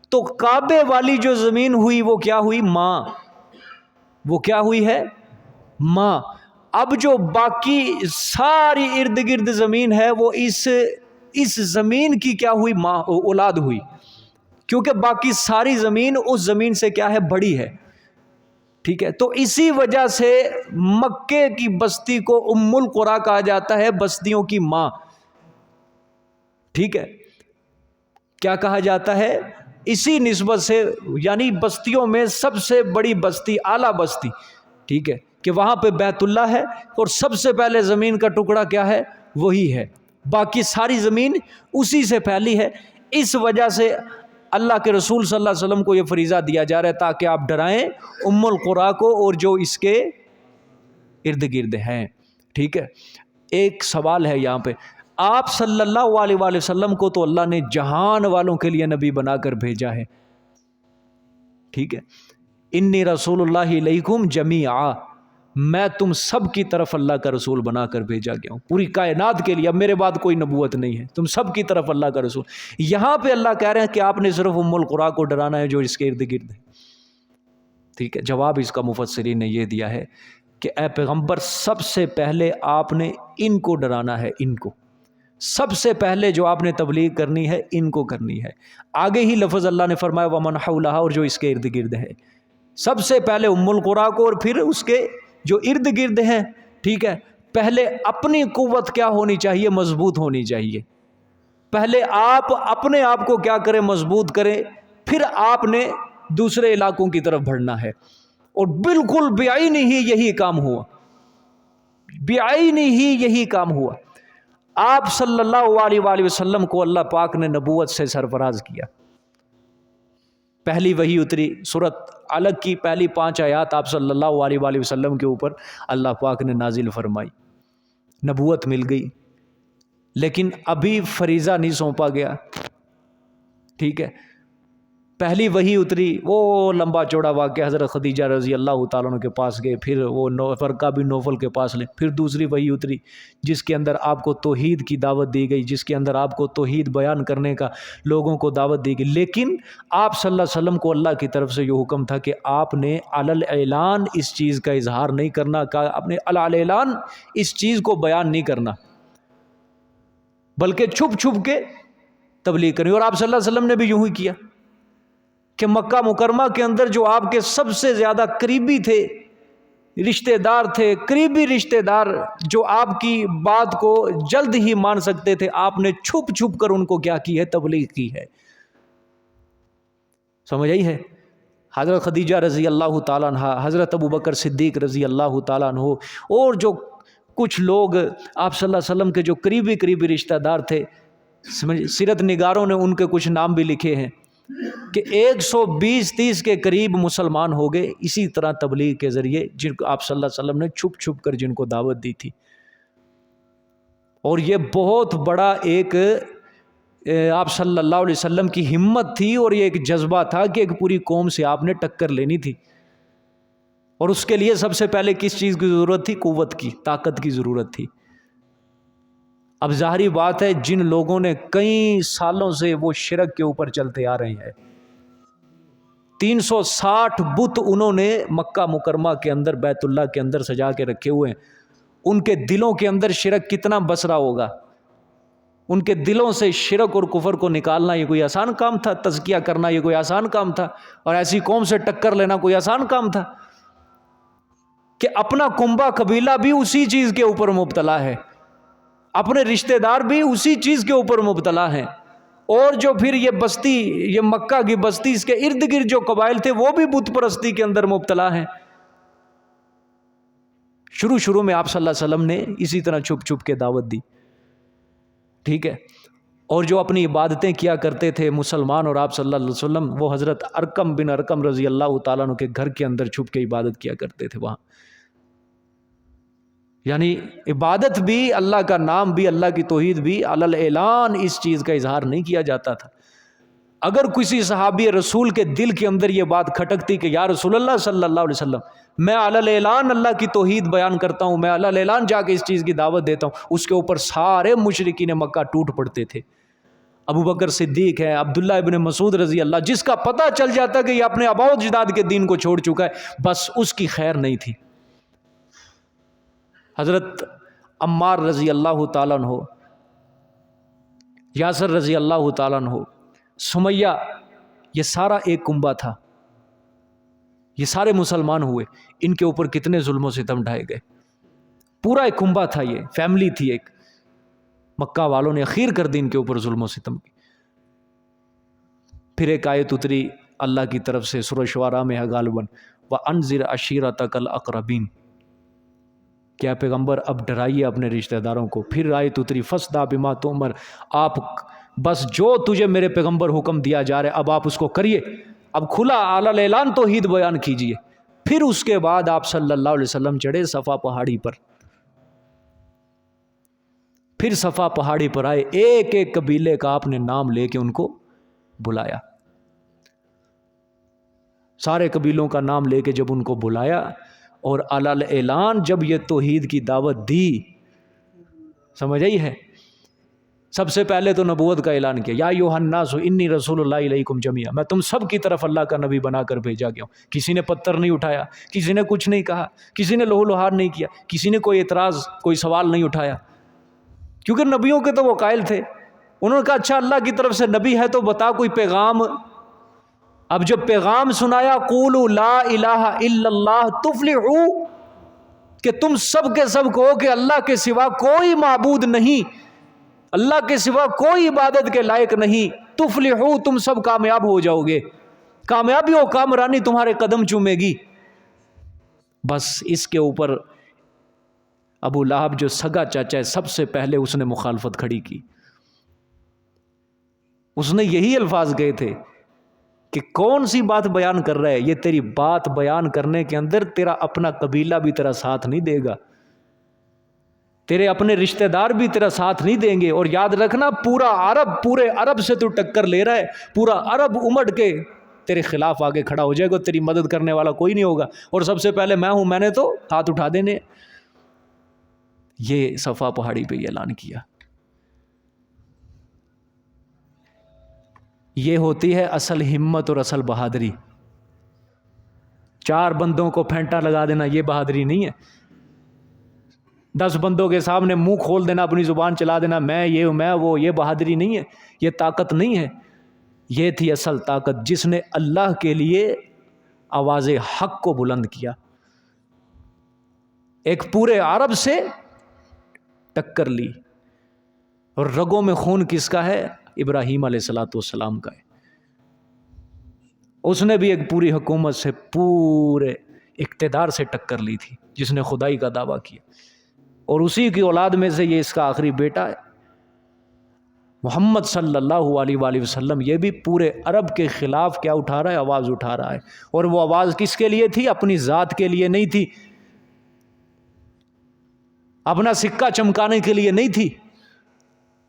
تو کعبے والی جو زمین ہوئی وہ کیا ہوئی؟ ماں۔ وہ کیا ہوئی ہے؟ ماں۔ اب جو باقی ساری ارد گرد زمین ہے وہ اس زمین کی کیا ہوئی؟ ماں، اولاد ہوئی، کیونکہ باقی ساری زمین اس زمین سے کیا ہے؟ بڑی ہے۔ ٹھیک ہے، تو اسی وجہ سے مکے کی بستی کو ام القریٰ کہا جاتا ہے، بستیوں کی ماں۔ ٹھیک ہے، کیا کہا جاتا ہے؟ اسی نسبت سے، یعنی بستیوں میں سب سے بڑی بستی، اعلیٰ بستی۔ ٹھیک ہے، کہ وہاں پہ بیت اللہ ہے، اور سب سے پہلے زمین کا ٹکڑا کیا ہے؟ وہی ہے۔ باقی ساری زمین اسی سے پھیلی ہے۔ اس وجہ سے اللہ کے رسول صلی اللہ علیہ وسلم کو یہ فریضہ دیا جا رہا ہے تاکہ آپ ڈرائیں ام القریٰ کو اور جو اس کے ارد گرد ہیں۔ ٹھیک ہے، ایک سوال ہے یہاں پہ، آپ صلی اللہ علیہ وآلہ وسلم کو تو اللہ نے جہان والوں کے لیے نبی بنا کر بھیجا ہے۔ ٹھیک ہے، انی رسول اللہ علیکم جمیعا، میں تم سب کی طرف اللہ کا رسول بنا کر بھیجا گیا ہوں، پوری کائنات کے لیے۔ اب میرے بعد کوئی نبوت نہیں ہے، تم سب کی طرف اللہ کا رسول۔ یہاں پہ اللہ کہہ رہے ہیں کہ آپ نے صرف ام القریٰ کو ڈرانا ہے جو اس کے ارد گرد ہے۔ ٹھیک ہے، جواب اس کا مفسرین نے یہ دیا ہے کہ اے پیغمبر، سب سے پہلے آپ نے ان کو ڈرانا ہے، ان کو سب سے پہلے جو آپ نے تبلیغ کرنی ہے ان کو کرنی ہے۔ آگے ہی لفظ اللہ نے فرمایا ومن حولہا، اور جو اس کے ارد گرد ہے۔ سب سے پہلے ام القریٰ کو، اور پھر اس کے جو ارد گرد ہیں۔ ٹھیک ہے، پہلے اپنی قوت کیا ہونی چاہیے؟ مضبوط ہونی چاہیے۔ پہلے آپ اپنے آپ کو کیا کریں؟ مضبوط کریں، پھر آپ نے دوسرے علاقوں کی طرف بڑھنا ہے۔ اور بالکل بعینی ہی یہی کام ہوا، بعینی ہی یہی کام ہوا۔ آپ صلی اللہ علیہ وآلہ وسلم کو اللہ پاک نے نبوت سے سرفراز کیا. پہلی وحی اتری سورۃ علق کی پہلی 5 آیات آپ صلی اللہ علیہ وآلہ وسلم کے اوپر اللہ پاک نے نازل فرمائی، نبوت مل گئی. لیکن ابھی فریضہ نہیں سونپا گیا. ٹھیک ہے، پہلی وحی اتری، وہ لمبا چوڑا واقعہ، حضرت خدیجہ رضی اللہ تعالیٰ عنہ کے پاس گئے، پھر وہ ورقہ بن نوفل کے پاس لیں، پھر دوسری وحی اتری جس کے اندر آپ کو توحید کی دعوت دی گئی، جس کے اندر آپ کو توحید بیان کرنے کا لوگوں کو دعوت دی گئی. لیکن آپ صلی اللہ علیہ وسلم کو اللہ کی طرف سے یہ حکم تھا کہ آپ نے علی الاعلان اس چیز کا اظہار نہیں کرنا، آپ نے علی الاعلان اس چیز کو بیان نہیں کرنا، بلکہ چھپ چھپ کے تبلیغ کریں. اور آپ صلی اللہ علیہ وسلم نے بھی یوں ہی کیا کہ مکہ مکرمہ کے اندر جو آپ کے سب سے زیادہ قریبی تھے، رشتہ دار تھے، قریبی رشتہ دار جو آپ کی بات کو جلد ہی مان سکتے تھے، آپ نے چھپ چھپ کر ان کو کیا کی ہے؟ تبلیغ کی ہے. سمجھ آئی ہے؟ حضرت خدیجہ رضی اللہ تعالیٰ عنہ، حضرت ابو بکر صدیق رضی اللہ تعالیٰ عنہ، اور جو کچھ لوگ آپ صلی اللہ علیہ وسلم کے جو قریبی رشتہ دار تھے، سیرت نگاروں نے ان کے کچھ نام بھی لکھے ہیں کہ 120-130 کے قریب مسلمان ہو گئے اسی طرح تبلیغ کے ذریعے، جن کو آپ صلی اللہ علیہ وسلم نے چھپ چھپ کر جن کو دعوت دی تھی. اور یہ بہت بڑا ایک آپ صلی اللہ علیہ وسلم کی ہمت تھی، اور یہ ایک جذبہ تھا کہ ایک پوری قوم سے آپ نے ٹکر لینی تھی. اور اس کے لیے سب سے پہلے کس چیز کی ضرورت تھی؟ قوت کی، طاقت کی ضرورت تھی. اب ظاہری بات ہے جن لوگوں نے کئی سالوں سے وہ شرک کے اوپر چلتے آ رہے ہیں، 360 بت انہوں نے مکہ مکرمہ کے اندر بیت اللہ کے اندر سجا کے رکھے ہوئے ہیں، ان کے دلوں کے اندر شرک کتنا بس رہا ہوگا. ان کے دلوں سے شرک اور کفر کو نکالنا یہ کوئی آسان کام تھا؟ تزکیہ کرنا یہ کوئی آسان کام تھا؟ اور ایسی قوم سے ٹکر لینا کوئی آسان کام تھا؟ کہ اپنا کنبہ قبیلہ بھی اسی چیز کے اوپر مبتلا ہے، اپنے رشتہ دار بھی اسی چیز کے اوپر مبتلا ہیں، اور جو پھر یہ بستی، یہ مکہ کی بستی، اس کے ارد گرد جو قبائل تھے وہ بھی بت پرستی کے اندر مبتلا ہیں. شروع میں آپ صلی اللہ علیہ وسلم نے اسی طرح چھپ چھپ کے دعوت دی. ٹھیک ہے، اور جو اپنی عبادتیں کیا کرتے تھے مسلمان اور آپ صلی اللہ علیہ وسلم، وہ حضرت ارقم بن ارقم رضی اللہ تعالیٰ عنہ کے گھر کے اندر چھپ کے عبادت کیا کرتے تھے وہاں. یعنی عبادت بھی، اللہ کا نام بھی، اللہ کی توحید بھی، علی الاعلان اس چیز کا اظہار نہیں کیا جاتا تھا. اگر کسی صحابی رسول کے دل کے اندر یہ بات کھٹکتی کہ یا رسول اللہ صلی اللہ علیہ وسلم، میں علی الاعلان اللہ کی توحید بیان کرتا ہوں، میں علی الاعلان جا کے اس چیز کی دعوت دیتا ہوں، اس کے اوپر سارے مشرکین مکہ ٹوٹ پڑتے تھے. ابو بکر صدیق ہے، عبداللہ ابن مسعود رضی اللہ، جس کا پتہ چل جاتا کہ یہ اپنے آباء و اجداد کے دین کو چھوڑ چکا ہے، بس اس کی خیر نہیں تھی. حضرت عمار رضی اللہ تعالیٰ عنہ، یاسر رضی اللہ تعالیٰ عنہ، سمیہ، یہ سارا ایک کنبہ تھا، یہ سارے مسلمان ہوئے، ان کے اوپر کتنے ظلم و ستم ڈھائے گئے. پورا ایک کنبہ تھا، یہ فیملی تھی ایک، مکہ والوں نے اخیر کر دی ان کے اوپر ظلم و ستم کی. پھر ایک آیت اتری اللہ کی طرف سے سورہ شعراء میں ہے غالباً، وَأَنذِرْ عَشِيرَتَكَ الْأَقْرَبِينَ، کیا پیغمبر اب ڈرائیے اپنے رشتہ داروں کو. پھر آیت اتری فَاصْدَعْ بِمَا تُؤْمَرْ، آپ بس جو تجھے میرے پیغمبر حکم دیا جا رہا ہے اب آپ اس کو کریے، اب کھلا اعلیٰ اعلان توحید بیان کیجیے. پھر اس کے بعد آپ صلی اللہ علیہ وسلم چڑھے صفا پہاڑی پر، پھر صفا پہاڑی پر آئے، ایک ایک قبیلے کا آپ نے نام لے کے ان کو بلایا. سارے قبیلوں کا نام لے کے جب ان کو بلایا اور علی الاعلان جب یہ توحید کی دعوت دی، سمجھ آئی ہے؟ سب سے پہلے تو نبوت کا اعلان کیا، یا ایھا الناس انی رسول اللہ الیکم جمیعا، میں تم سب کی طرف اللہ کا نبی بنا کر بھیجا گیا ہوں. کسی نے پتھر نہیں اٹھایا، کسی نے کچھ نہیں کہا، کسی نے لوہ لوہار نہیں کیا، کسی نے کوئی اعتراض، کوئی سوال نہیں اٹھایا، کیونکہ نبیوں کے تو وہ قائل تھے. انہوں نے کہا اچھا اللہ کی طرف سے نبی ہے تو بتا کوئی پیغام. اب جب پیغام سنایا، قولوا لا الہ الا اللہ تفلحوا، کہ تم سب کے سب کہو کہ اللہ کے سوا کوئی معبود نہیں، اللہ کے سوا کوئی عبادت کے لائق نہیں، تفلحوا، تم سب کامیاب ہو جاؤ گے، کامیابی و کامرانی تمہارے قدم چومے گی. بس اس کے اوپر ابو لہب جو سگا چاچا ہے، سب سے پہلے اس نے مخالفت کھڑی کی. اس نے یہی الفاظ کہے تھے کہ کون سی بات بیان کر رہا ہے، یہ تیری بات بیان کرنے کے اندر تیرا اپنا قبیلہ بھی تیرا ساتھ نہیں دے گا، تیرے اپنے رشتہ دار بھی تیرا ساتھ نہیں دیں گے. اور یاد رکھنا پورے عرب سے تو ٹکر لے رہا ہے، پورا عرب امٹ کے تیرے خلاف آگے کھڑا ہو جائے گا، تیری مدد کرنے والا کوئی نہیں ہوگا، اور سب سے پہلے میں ہوں، میں نے تو ہاتھ اٹھا دینے. یہ صفا پہاڑی پہ یہ اعلان کیا. یہ ہوتی ہے اصل ہمت اور اصل بہادری. 4 بندوں کو پھینٹا لگا دینا یہ بہادری نہیں ہے. 10 بندوں کے سامنے منہ کھول دینا، اپنی زبان چلا دینا، میں یہ ہوں، میں وہ، یہ بہادری نہیں ہے، یہ طاقت نہیں ہے. یہ تھی اصل طاقت جس نے اللہ کے لیے آواز حق کو بلند کیا. ایک پورے عرب سے ٹکر لی، اور رگوں میں خون کس کا ہے؟ ابراہیم علیہ السلام کا ہے. اس نے بھی ایک پوری حکومت سے، پورے اقتدار سے ٹکر لی تھی، جس نے خدائی کا دعویٰ کیا، اور اسی کی اولاد میں سے یہ اس کا آخری بیٹا ہے محمد صلی اللہ علیہ وآلہ وسلم. یہ بھی پورے عرب کے خلاف کیا اٹھا رہا ہے؟ آواز اٹھا رہا ہے. اور وہ آواز کس کے لیے تھی؟ اپنی ذات کے لیے نہیں تھی، اپنا سکہ چمکانے کے لیے نہیں تھی،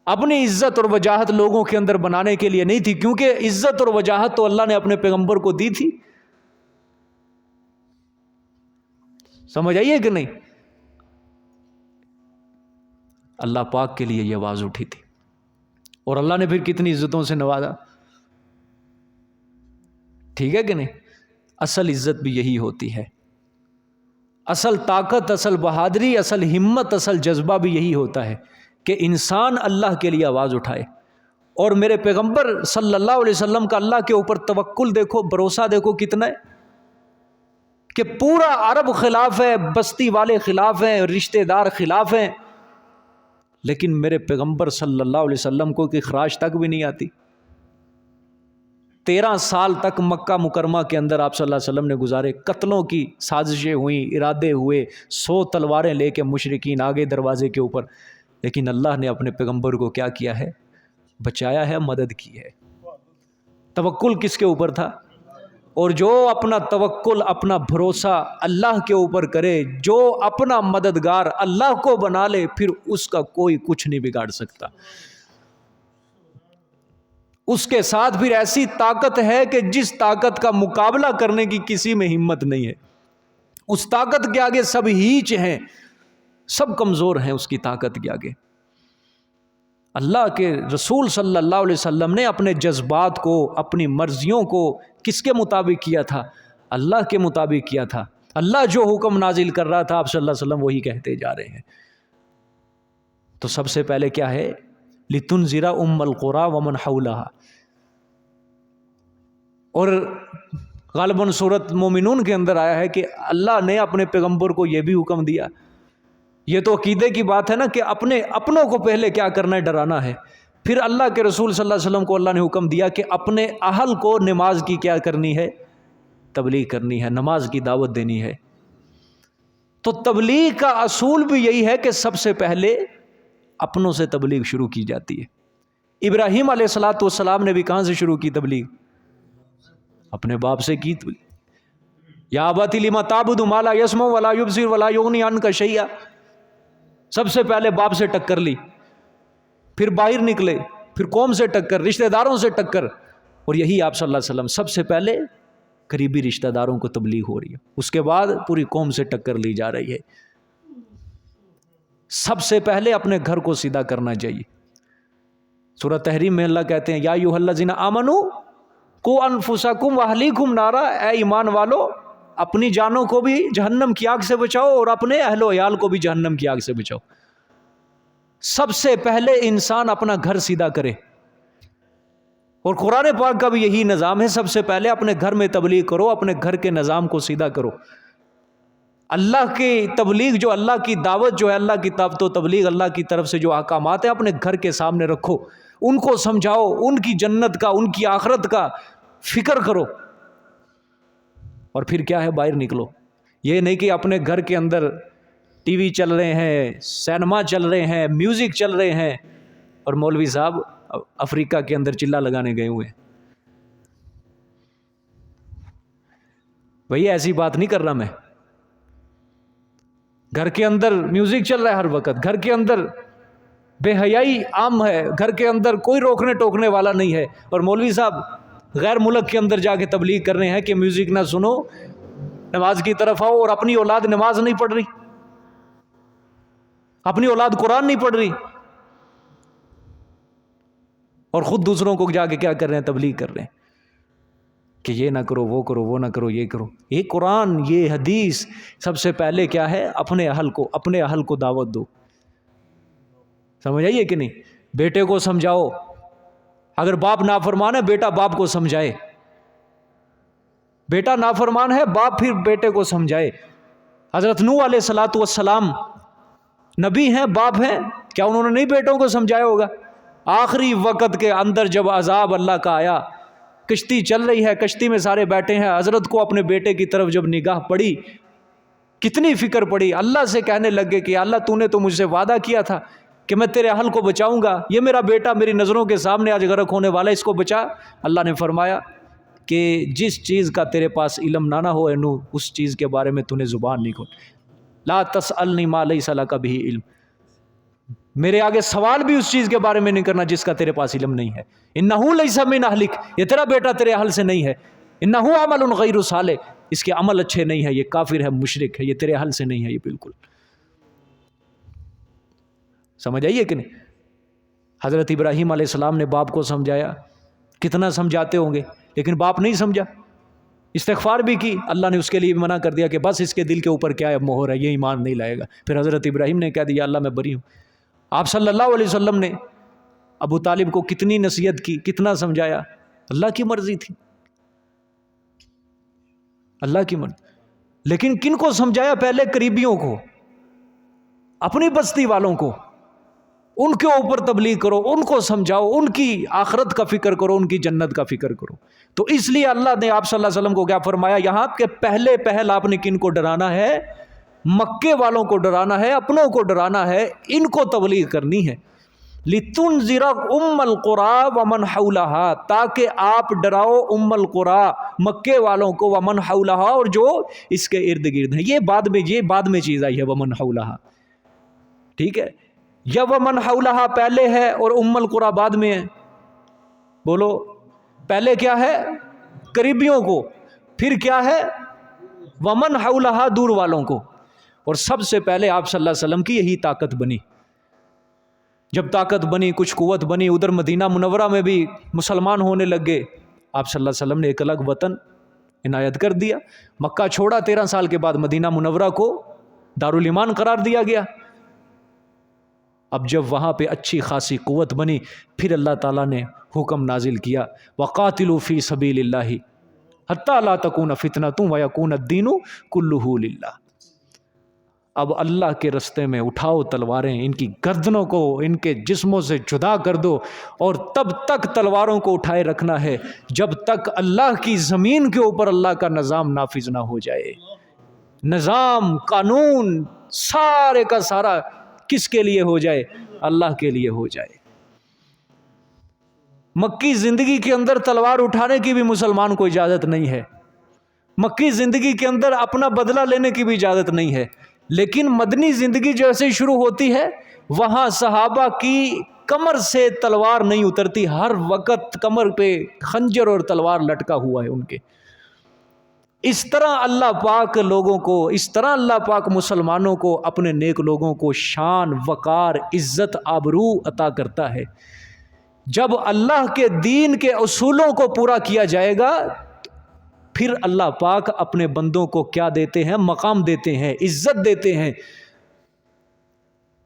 اپنی عزت اور وجاہت لوگوں کے اندر بنانے کے لیے نہیں تھی، کیونکہ عزت اور وجاہت تو اللہ نے اپنے پیغمبر کو دی تھی. سمجھ آئیے کہ نہیں؟ اللہ پاک کے لیے یہ آواز اٹھی تھی، اور اللہ نے پھر کتنی عزتوں سے نوازا. ٹھیک ہے کہ نہیں؟ اصل عزت بھی یہی ہوتی ہے، اصل طاقت، اصل بہادری، اصل ہمت، اصل جذبہ بھی یہی ہوتا ہے کہ انسان اللہ کے لیے آواز اٹھائے. اور میرے پیغمبر صلی اللہ علیہ وسلم کا اللہ کے اوپر توکل دیکھو، بھروسہ دیکھو کتنا ہے، کہ پورا عرب خلاف ہے، بستی والے خلاف ہیں، رشتہ دار خلاف ہیں، لیکن میرے پیغمبر صلی اللہ علیہ وسلم کو کہ خراش تک بھی نہیں آتی. 13 سال تک مکہ مکرمہ کے اندر آپ صلی اللہ علیہ وسلم نے گزارے. قتلوں کی سازشیں ہوئیں، ارادے ہوئے، 100 تلواریں لے کے مشرکین آگے دروازے کے اوپر، لیکن اللہ نے اپنے پیغمبر کو کیا کیا ہے؟ بچایا ہے، مدد کی ہے. توکل کس کے اوپر تھا؟ اور جو اپنا توکل، اپنا بھروسہ اللہ کے اوپر کرے، جو اپنا مددگار اللہ کو بنا لے، پھر اس کا کوئی کچھ نہیں بگاڑ سکتا. اس کے ساتھ پھر ایسی طاقت ہے کہ جس طاقت کا مقابلہ کرنے کی کسی میں ہمت نہیں ہے. اس طاقت کے آگے سب ہیچ ہیں، سب کمزور ہیں اس کی طاقت کے آگے. اللہ کے رسول صلی اللہ علیہ وسلم نے اپنے جذبات کو، اپنی مرضیوں کو کس کے مطابق کیا تھا؟ اللہ کے مطابق کیا تھا. اللہ جو حکم نازل کر رہا تھا آپ صلی اللہ علیہ وسلم وہی کہتے جا رہے ہیں. تو سب سے پہلے کیا ہے؟ لِتُنذِرَ أُمَّ الْقُرَىٰ وَمَنْ حَوْلَهَا. اور غالباً سورۃ مومنون کے اندر آیا ہے کہ اللہ نے اپنے پیغمبر کو یہ بھی حکم دیا. یہ تو عقیدے کی بات ہے نا کہ اپنوں کو پہلے کیا کرنا ہے؟ ڈرانا ہے. پھر اللہ کے رسول صلی اللہ علیہ وسلم کو اللہ نے حکم دیا کہ اپنے اہل کو نماز کی کیا کرنی ہے؟ تبلیغ کرنی ہے، نماز کی دعوت دینی ہے. تو تبلیغ کا اصول بھی یہی ہے کہ سب سے پہلے اپنوں سے تبلیغ شروع کی جاتی ہے. ابراہیم علیہ السلام نے بھی کہاں سے شروع کی تبلیغ؟ اپنے باپ سے کی. یا ابت لم تعبد ما لا يسمع ولا يبصر ولا يغني عنك شيئا. سب سے پہلے باپ سے ٹکر لی، پھر باہر نکلے، پھر قوم سے ٹکر، رشتہ داروں سے ٹکر. اور یہی آپ صلی اللہ علیہ وسلم سب سے پہلے قریبی رشتہ داروں کو تبلیغ ہو رہی ہے، اس کے بعد پوری قوم سے ٹکر لی جا رہی ہے. سب سے پہلے اپنے گھر کو سیدھا کرنا چاہیے. سورۃ تحریم میں اللہ کہتے ہیں یا ایھا الذین آمنوا قوا انفسکم واہلیکم نارا. اے ایمان والو، اپنی جانوں کو بھی جہنم کی آگ سے بچاؤ اور اپنے اہل و عیال کو بھی جہنم کی آگ سے بچاؤ. سب سے پہلے انسان اپنا گھر سیدھا کرے. اور قرآن پاک کا بھی یہی نظام ہے، سب سے پہلے اپنے گھر میں تبلیغ کرو، اپنے گھر کے نظام کو سیدھا کرو. اللہ کی تبلیغ جو اللہ کی دعوت جو ہے، اللہ کی دعوت و تبلیغ، اللہ کی طرف سے جو احکامات ہیں اپنے گھر کے سامنے رکھو، ان کو سمجھاؤ، ان کی جنت کا، ان کی آخرت کا فکر کرو. اور پھر کیا ہے؟ باہر نکلو. یہ نہیں کہ اپنے گھر کے اندر ٹی وی چل رہے ہیں، سینما چل رہے ہیں، میوزک چل رہے ہیں، اور مولوی صاحب افریقہ کے اندر چلہ لگانے گئے ہوئے ہیں۔ بھئی ایسی بات نہیں کر رہا میں۔ گھر کے اندر میوزک چل رہا ہے ہر وقت، گھر کے اندر بے حیائی عام ہے، گھر کے اندر کوئی روکنے ٹوکنے والا نہیں ہے، اور مولوی صاحب غیر ملک کے اندر جا کے تبلیغ کر رہے ہیں کہ میوزک نہ سنو، نماز کی طرف آؤ، اور اپنی اولاد نماز نہیں پڑھ رہی، اپنی اولاد قرآن نہیں پڑھ رہی، اور خود دوسروں کو جا کے کیا کر رہے ہیں؟ تبلیغ کر رہے ہیں کہ یہ نہ کرو، وہ کرو، وہ نہ کرو، یہ کرو۔ یہ قرآن، یہ حدیث سب سے پہلے کیا ہے؟ اپنے اہل کو دعوت دو۔ سمجھ آئیے کہ نہیں؟ بیٹے کو سمجھاؤ، اگر باپ نافرمان ہے بیٹا باپ کو سمجھائے، بیٹا نافرمان ہے باپ پھر بیٹے کو سمجھائے۔ حضرت نوح علیہ السلام نبی ہیں، باپ ہیں، کیا انہوں نے نہیں بیٹوں کو سمجھایا ہوگا؟ آخری وقت کے اندر جب عذاب اللہ کا آیا، کشتی چل رہی ہے، کشتی میں سارے بیٹھے ہیں، حضرت کو اپنے بیٹے کی طرف جب نگاہ پڑی، کتنی فکر پڑی، اللہ سے کہنے لگے کہ اللہ تو نے تو مجھ سے وعدہ کیا تھا کہ میں تیرے اہل کو بچاؤں گا، یہ میرا بیٹا میری نظروں کے سامنے آج غرق ہونے والا ہے، اس کو بچا۔ اللہ نے فرمایا کہ جس چیز کا تیرے پاس علم نہ ہو اے نوح، اس چیز کے بارے میں تو نے زبان نہیں کھول، لا تسألنی ما لیس لک بہ علم، میرے آگے سوال بھی اس چیز کے بارے میں نہیں کرنا جس کا تیرے پاس علم نہیں ہے۔ انہ لیس من اہلک، یہ تیرا بیٹا تیرے اہل سے نہیں ہے، انہ عمل غیر صالح، اس کے عمل اچھے نہیں ہے، یہ کافر ہے، مشرک ہے، یہ تیرے اہل سے نہیں ہے، یہ بالکل۔ سمجھ آئیے کہ نہیں؟ حضرت ابراہیم علیہ السلام نے باپ کو سمجھایا، کتنا سمجھاتے ہوں گے، لیکن باپ نہیں سمجھا، استغفار بھی کی، اللہ نے اس کے لیے بھی منع کر دیا کہ بس اس کے دل کے اوپر کیا ہے؟ مہر ہے، یہ ایمان نہیں لائے گا۔ پھر حضرت ابراہیم نے کہہ دیا اللہ میں بری ہوں۔ آپ صلی اللہ علیہ وسلم نے ابو طالب کو کتنی نصیحت کی، کتنا سمجھایا، اللہ کی مرضی تھی، اللہ کی مرضی، لیکن کن کو سمجھایا؟ پہلے قریبیوں کو، اپنی بستی والوں کو، ان کے اوپر تبلیغ کرو، ان کو سمجھاؤ، ان کی آخرت کا فکر کرو، ان کی جنت کا فکر کرو۔ تو اس لیے اللہ نے آپ صلی اللہ علیہ وسلم کو کیا فرمایا یہاں کہ پہل آپ نے کن کو ڈرانا ہے؟ مکے والوں کو ڈرانا ہے، اپنوں کو ڈرانا ہے، ان کو تبلیغ کرنی ہے۔ لِتُنذِرَ أُمَّ الْقُرَىٰ وَمَنْ حَوْلَهَا، تاکہ آپ ڈراؤ ام القریٰ، مکے والوں کو، ومن حولہا، اور جو اس کے ارد گرد ہیں۔ یہ بعد میں چیز آئی ہے، ومن حولہا، ٹھیک ہے؟ یا ومن حولہا پہلے ہے اور ام القریٰ بعد میں ہے؟ بولو، پہلے کیا ہے؟ قریبیوں کو، پھر کیا ہے؟ ومن حولہا، دور والوں کو۔ اور سب سے پہلے آپ صلی اللہ علیہ وسلم کی یہی طاقت بنی، جب طاقت بنی، کچھ قوت بنی، ادھر مدینہ منورہ میں بھی مسلمان ہونے لگ گئے، آپ صلی اللہ علیہ وسلم نے ایک الگ وطن عنایت کر دیا، مکہ چھوڑا، 13 سال کے بعد مدینہ منورہ کو دارالایمان قرار دیا گیا۔ اب جب وہاں پہ اچھی خاصی قوت بنی، پھر اللہ تعالیٰ نے حکم نازل کیا وَقَاتِلُوا فِي سَبِيلِ اللَّهِ حَتَّى لَا تَكُونَ فِتْنَةٌ وَيَكُونَ الدِّينُ كُلُّهُ لِلَّهِ۔ اب اللہ کے رستے میں اٹھاؤ تلواریں، ان کی گردنوں کو ان کے جسموں سے جدا کر دو، اور تب تک تلواروں کو اٹھائے رکھنا ہے جب تک اللہ کی زمین کے اوپر اللہ کا نظام نافذ نہ ہو جائے۔ نظام، قانون، سارے کا سارا کس کے لیے ہو جائے؟ اللہ کے لیے ہو جائے۔ مکی زندگی کے اندر تلوار اٹھانے کی بھی مسلمان کو اجازت نہیں ہے، مکی زندگی کے اندر اپنا بدلہ لینے کی بھی اجازت نہیں ہے، لیکن مدنی زندگی جیسے ہی شروع ہوتی ہے، وہاں صحابہ کی کمر سے تلوار نہیں اترتی، ہر وقت کمر پہ خنجر اور تلوار لٹکا ہوا ہے ان کے۔ اس طرح اللہ پاک لوگوں کو، اس طرح اللہ پاک مسلمانوں کو، اپنے نیک لوگوں کو شان، وقار، عزت، آبرو عطا کرتا ہے۔ جب اللہ کے دین کے اصولوں کو پورا کیا جائے گا، پھر اللہ پاک اپنے بندوں کو کیا دیتے ہیں؟ مقام دیتے ہیں، عزت دیتے ہیں۔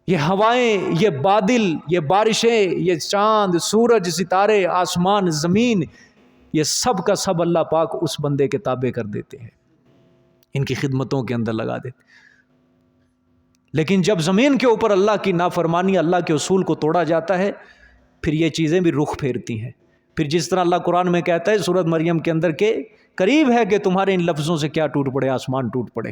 یہ ہوائیں، یہ بادل، یہ بارشیں، یہ چاند، سورج، ستارے، آسمان، زمین، یہ سب کا سب اللہ پاک اس بندے کے تابع کر دیتے ہیں، ان کی خدمتوں کے اندر لگا دیتے۔ لیکن جب زمین کے اوپر اللہ کی نافرمانی، اللہ کے اصول کو توڑا جاتا ہے، پھر یہ چیزیں بھی رخ پھیرتی ہیں۔ پھر جس طرح اللہ قرآن میں کہتا ہے سورۃ مریم کے اندر کہ قریب ہے کہ تمہارے ان لفظوں سے کیا ٹوٹ پڑے؟ آسمان ٹوٹ پڑے۔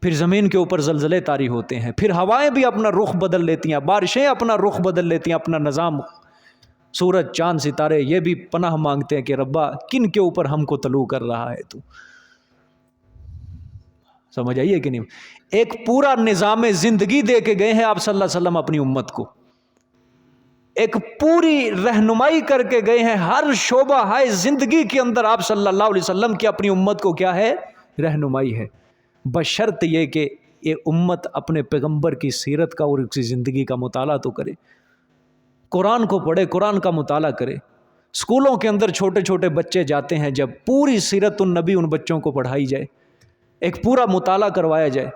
پھر زمین کے اوپر زلزلے طاری ہوتے ہیں، پھر ہوائیں بھی اپنا رخ بدل لیتی ہیں، بارشیں اپنا رخ بدل لیتی ہیں، اپنا نظام، سورج چاند ستارے یہ بھی پناہ مانگتے ہیں کہ ربا کن کے اوپر ہم کو طلوع کر رہا ہے تو. سمجھ آئیے کہ نہیں؟ ایک پورا نظام زندگی دے کے گئے ہیں آپ صلی اللہ علیہ وسلم اپنی امت کو، ایک پوری رہنمائی کر کے گئے ہیں، ہر شعبہ ہے زندگی کے اندر آپ صلی اللہ علیہ وسلم کی اپنی امت کو کیا ہے؟ رہنمائی ہے، بشرط یہ کہ یہ امت اپنے پیغمبر کی سیرت کا اور اس کی زندگی کا مطالعہ تو کرے، قرآن کو پڑھے، قرآن کا مطالعہ کرے. اسکولوں کے اندر چھوٹے چھوٹے بچے جاتے ہیں، جب پوری سیرت النبی ان بچوں کو پڑھائی جائے، ایک پورا مطالعہ کروایا جائے.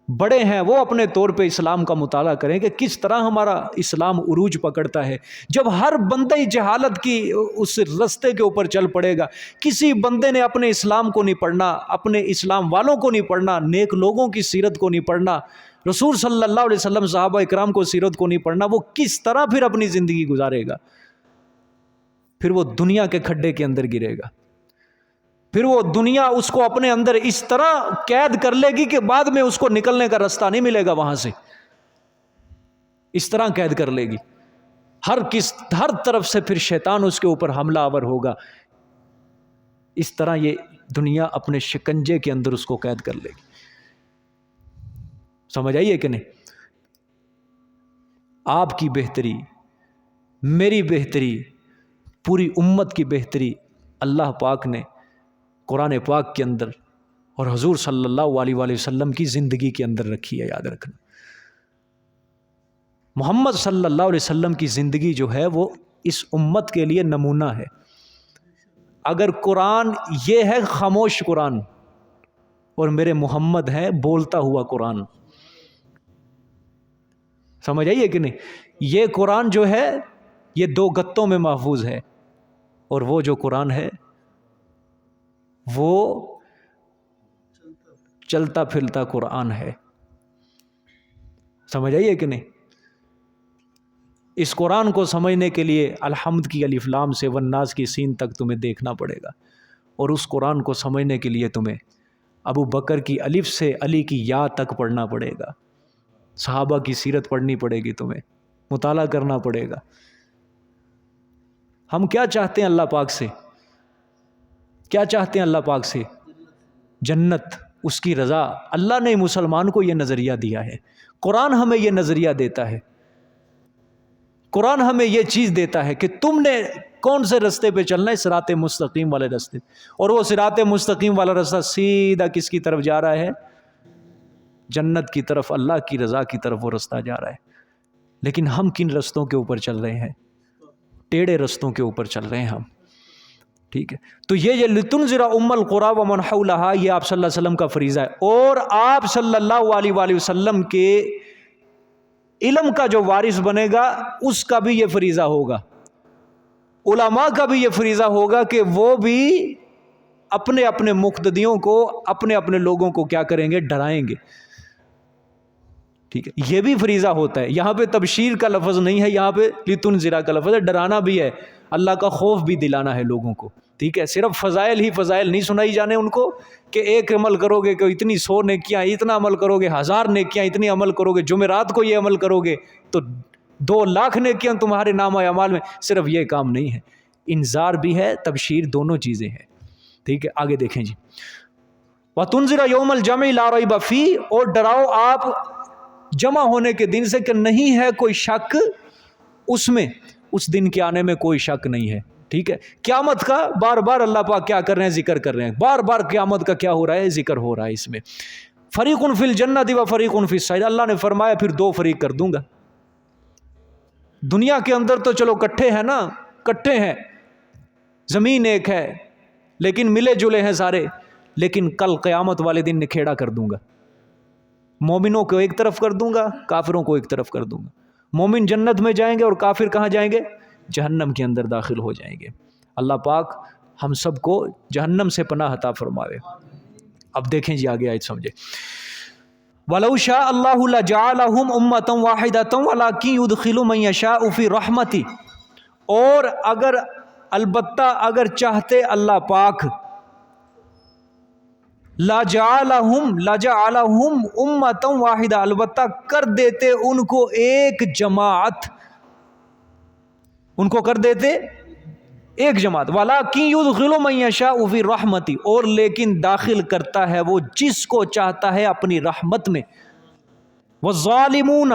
بڑے ہیں وہ اپنے طور پہ اسلام کا مطالعہ کریں کہ کس طرح ہمارا اسلام عروج پکڑتا ہے. جب ہر بندہ جہالت کی اس رستے کے اوپر چل پڑے گا، کسی بندے نے اپنے اسلام کو نہیں پڑھنا، اپنے اسلام والوں کو نہیں پڑھنا، نیک لوگوں کی سیرت کو نہیں پڑھنا، رسول صلی اللہ علیہ وسلم صحابہ اکرام کو سیرت کو نہیں پڑھنا، وہ کس طرح پھر اپنی زندگی گزارے گا؟ پھر وہ دنیا کے کھڈے کے اندر گرے گا، پھر وہ دنیا اس کو اپنے اندر اس طرح قید کر لے گی کہ بعد میں اس کو نکلنے کا رستہ نہیں ملے گا، وہاں سے اس طرح قید کر لے گی. ہر طرف سے پھر شیطان اس کے اوپر حملہ آور ہوگا. اس طرح یہ دنیا اپنے شکنجے کے اندر اس کو قید کر لے گی. سمجھ آئیے کہ نہیں؟ آپ کی بہتری، میری بہتری، پوری امت کی بہتری اللہ پاک نے قرآن پاک کے اندر اور حضور صلی اللہ علیہ وآلہ وسلم کی زندگی کے اندر رکھی ہے. یاد رکھنا، محمد صلی اللہ علیہ وسلم کی زندگی جو ہے وہ اس امت کے لیے نمونہ ہے. اگر قرآن یہ ہے خاموش قرآن، اور میرے محمد ہے بولتا ہوا قرآن. سمجھ آئیے کہ نہیں؟ یہ قرآن جو ہے یہ دو گتوں میں محفوظ ہے، اور وہ جو قرآن ہے وہ چلتا پھرتا قرآن ہے. سمجھ آئیے کہ نہیں؟ اس قرآن کو سمجھنے کے لیے الحمد کی الف لام سے والناس کی سین تک تمہیں دیکھنا پڑے گا، اور اس قرآن کو سمجھنے کے لیے تمہیں ابو بکر کی الف سے علی کی یا تک پڑھنا پڑے گا، صحابہ کی سیرت پڑھنی پڑے گی، تمہیں مطالعہ کرنا پڑے گا. ہم کیا چاہتے ہیں اللہ پاک سے؟ کیا چاہتے ہیں اللہ پاک سے؟ جنت، اس کی رضا. اللہ نے مسلمان کو یہ نظریہ دیا ہے، قرآن ہمیں یہ نظریہ دیتا ہے، قرآن ہمیں یہ چیز دیتا ہے کہ تم نے کون سے رستے پہ چلنا ہے؟ صراط مستقیم والے رستے. اور وہ صراط مستقیم والا رستہ سیدھا کس کی طرف جا رہا ہے؟ جنت کی طرف، اللہ کی رضا کی طرف وہ رستہ جا رہا ہے. لیکن ہم کن رستوں کے اوپر چل رہے ہیں؟ ٹیڑے رستوں کے اوپر چل رہے ہیں ہم. ٹھیک ہے، تو یہ لتنذر ام القری ومن حولھا، یہ آپ صلی اللہ علیہ وسلم کا فریضہ ہے. اور آپ صلی اللہ علیہ وآلہ وسلم کے علم کا جو وارث بنے گا اس کا بھی یہ فریضہ ہوگا، علماء کا بھی یہ فریضہ ہوگا کہ وہ بھی اپنے اپنے مقتدیوں کو، اپنے اپنے لوگوں کو کیا کریں گے؟ ڈرائیں گے. ٹھیک ہے، یہ بھی فریضہ ہوتا ہے. یہاں پہ تبشیر کا لفظ نہیں ہے، یہاں پہ لتنذر کا لفظ ہے، ڈرانا بھی ہے، اللہ کا خوف بھی دلانا ہے لوگوں کو. ٹھیک ہے، صرف فضائل ہی فضائل نہیں سنائی جانے ان کو کہ ایک عمل کرو گے کہ اتنی 100 نیکیاں، اتنا عمل کرو گے 1000 نیکیاں، اتنی عمل کرو گے جمعرات کو یہ عمل کرو گے تو 2 لاکھ نیکیاں تمہارے نامہ اعمال میں. صرف یہ کام نہیں ہے، انذار بھی ہے، تبشیر، دونوں چیزیں ہیں. ٹھیک ہے، آگے دیکھیں جی. وَتُنذِرَ يَوْمَ الْجَمْعِ لَا رَيْبَ فِيهِ، اور ڈراؤ آپ جمع ہونے کے دن سے کہ نہیں ہے کوئی شک اس میں، اس دن کے آنے میں کوئی شک نہیں ہے. ٹھیک ہے، قیامت کا بار بار اللہ پاک کیا کر رہے ہیں؟ ذکر کر رہے ہیں. بار بار قیامت کا کیا ہو رہا ہے؟ ذکر ہو رہا ہے اس میں. فریق فی الجنۃ و فریق فی السعیر، اللہ نے فرمایا پھر 2 فریق کر دوں گا. دنیا کے اندر تو چلو کٹھے ہیں نا، کٹھے ہیں، زمین ایک ہے لیکن ملے جلے ہیں سارے. لیکن کل قیامت والے دن نکھیڑا کر دوں گا، مومنوں کو ایک طرف کر دوں گا، کافروں کو ایک طرف کر دوں گا. مومن جنت میں جائیں گے اور کافر کہاں جائیں گے؟ جہنم کے اندر داخل ہو جائیں گے. اللہ پاک ہم سب کو جہنم سے پناہ عطا فرماوے. اب دیکھیں جی آگے آیت سمجھے. وَلَوْ شَاءَ اللَّهُ لَجَعَلَهُمْ أُمَّةً وَاحِدَةً وَلَكِنْ يُدْخِلُ مَن يَشَاءُ فِي رَحْمَتِهِ، اور البتہ اگر چاہتے اللہ پاک لجعلہم امۃ واحدہ، البتہ کر دیتے ان کو ایک جماعت، ان کو کر دیتے ایک جماعت. وَلَٰكِن يُدْخِلُ مَن يَشَاءُ فِي رَحْمَتِهِ، اور لیکن داخل کرتا ہے وہ جس کو چاہتا ہے اپنی رحمت میں. وَالظَّالِمُونَ،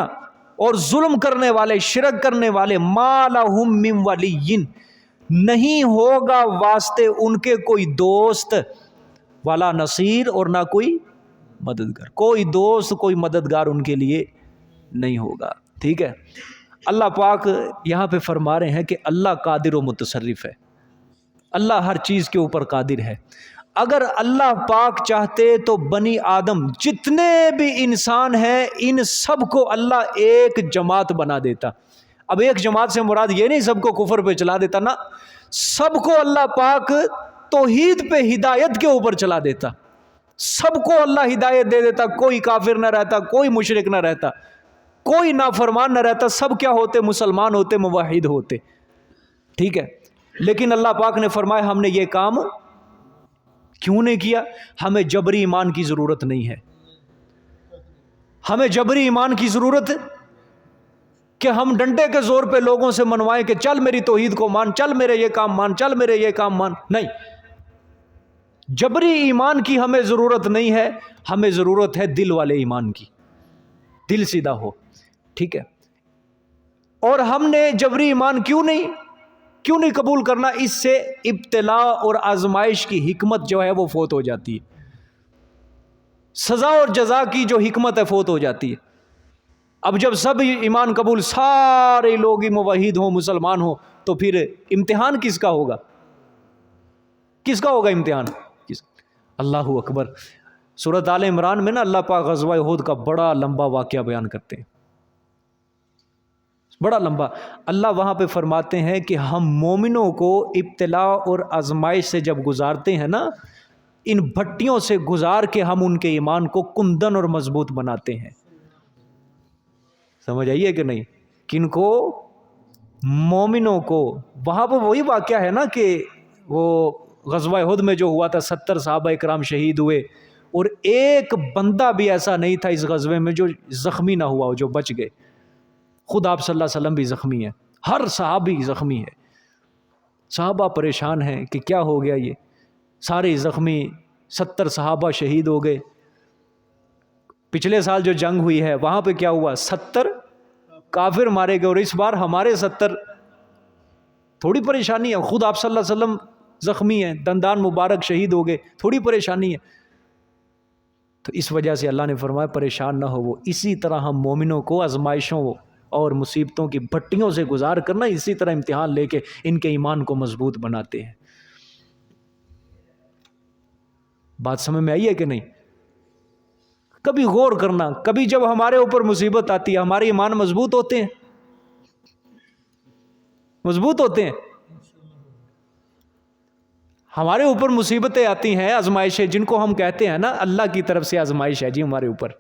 اور ظلم کرنے والے، شرک کرنے والے، مَا لَهُم مِّن وَلِيٍّ، نہیں ہوگا واسطے ان کے کوئی دوست، ولا نصیر، اور نہ کوئی مددگار. کوئی دوست کوئی مددگار ان کے لیے نہیں ہوگا. ٹھیک ہے. اللہ پاک یہاں پہ فرما رہے ہیں کہ اللہ قادر و متصرف ہے، اللہ ہر چیز کے اوپر قادر ہے. اگر اللہ پاک چاہتے تو بنی آدم جتنے بھی انسان ہیں ان سب کو اللہ ایک جماعت بنا دیتا. اب ایک جماعت سے مراد یہ نہیں سب کو کفر پہ چلا دیتا، نا، سب کو اللہ پاک توحید پہ ہدایت کے اوپر چلا دیتا، سب کو اللہ ہدایت دے دیتا. کوئی کافر نہ رہتا، کوئی مشرک نہ رہتا، کوئی نافرمان نہ رہتا، سب کیا ہوتے؟ مسلمان ہوتے، موحد ہوتے. ٹھیک ہے. لیکن اللہ پاک نے فرمایا ہم نے یہ کام کیوں نہیں کیا؟ ہمیں جبری ایمان کی ضرورت نہیں ہے. ہمیں جبری ایمان کی ضرورت کہ ہم ڈنڈے کے زور پہ لوگوں سے منوائیں کہ چل میری توحید کو مان، چل میرے یہ کام مان، چل میرے یہ کام مان. نہیں، جبری ایمان کی ہمیں ضرورت نہیں ہے. ہمیں ضرورت ہے دل والے ایمان کی، دل سیدھا ہو. ٹھیک ہے. اور ہم نے جبری ایمان کیوں نہیں قبول کرنا؟ اس سے ابتلاء اور آزمائش کی حکمت جو ہے وہ فوت ہو جاتی ہے، سزا اور جزا کی جو حکمت ہے فوت ہو جاتی ہے. اب جب سب ایمان قبول، سارے لوگ ہی موحد ہوں، مسلمان ہوں، تو پھر امتحان کس کا ہوگا؟ کس کا ہوگا امتحان؟ اللہ اکبر. سورۃ آل عمران میں نا اللہ پاک غزوہ احد کا بڑا لمبا واقعہ بیان کرتے ہیں، بڑا لمبا. اللہ وہاں پہ فرماتے ہیں کہ ہم مومنوں کو ابتلاء اور آزمائش سے جب گزارتے ہیں نا، ان بھٹیوں سے گزار کے ہم ان کے ایمان کو کندن اور مضبوط بناتے ہیں. سمجھ آئیے کہ نہیں؟ کن کو؟ مومنوں کو. وہاں پہ وہی واقعہ ہے نا کہ وہ غزوہ احد میں جو ہوا تھا، 70 صحابہ اکرام شہید ہوئے، اور ایک بندہ بھی ایسا نہیں تھا اس غزوے میں جو زخمی نہ ہوا ہو، جو بچ گئے. خود آپ صلی اللہ علیہ وسلم بھی زخمی ہیں، ہر صحابی زخمی ہے. صحابہ پریشان ہیں کہ کیا ہو گیا، یہ سارے زخمی، 70 صحابہ شہید ہو گئے. پچھلے سال جو جنگ ہوئی ہے وہاں پہ کیا ہوا؟ 70 کافر مارے گئے، اور اس بار ہمارے 70. تھوڑی پریشانی ہے. خود آپ صلی اللہ علیہ وسلم زخمی ہیں، دندان مبارک شہید ہو گئے، تھوڑی پریشانی ہے. تو اس وجہ سے اللہ نے فرمایا پریشان نہ ہو. وہ اسی طرح ہم مومنوں کو آزمائشوں اور مصیبتوں کی بھٹیوں سے گزار کرنا، اسی طرح امتحان لے کے ان کے ایمان کو مضبوط بناتے ہیں. بات سمجھ میں آئی ہے کہ نہیں؟ کبھی غور کرنا، کبھی جب ہمارے اوپر مصیبت آتی ہے ہمارے ایمان مضبوط ہوتے ہیں، مضبوط ہوتے ہیں. ہمارے اوپر مصیبتیں آتی ہیں، آزمائشیں، جن کو ہم کہتے ہیں نا اللہ کی طرف سے آزمائش ہے جی ہمارے اوپر،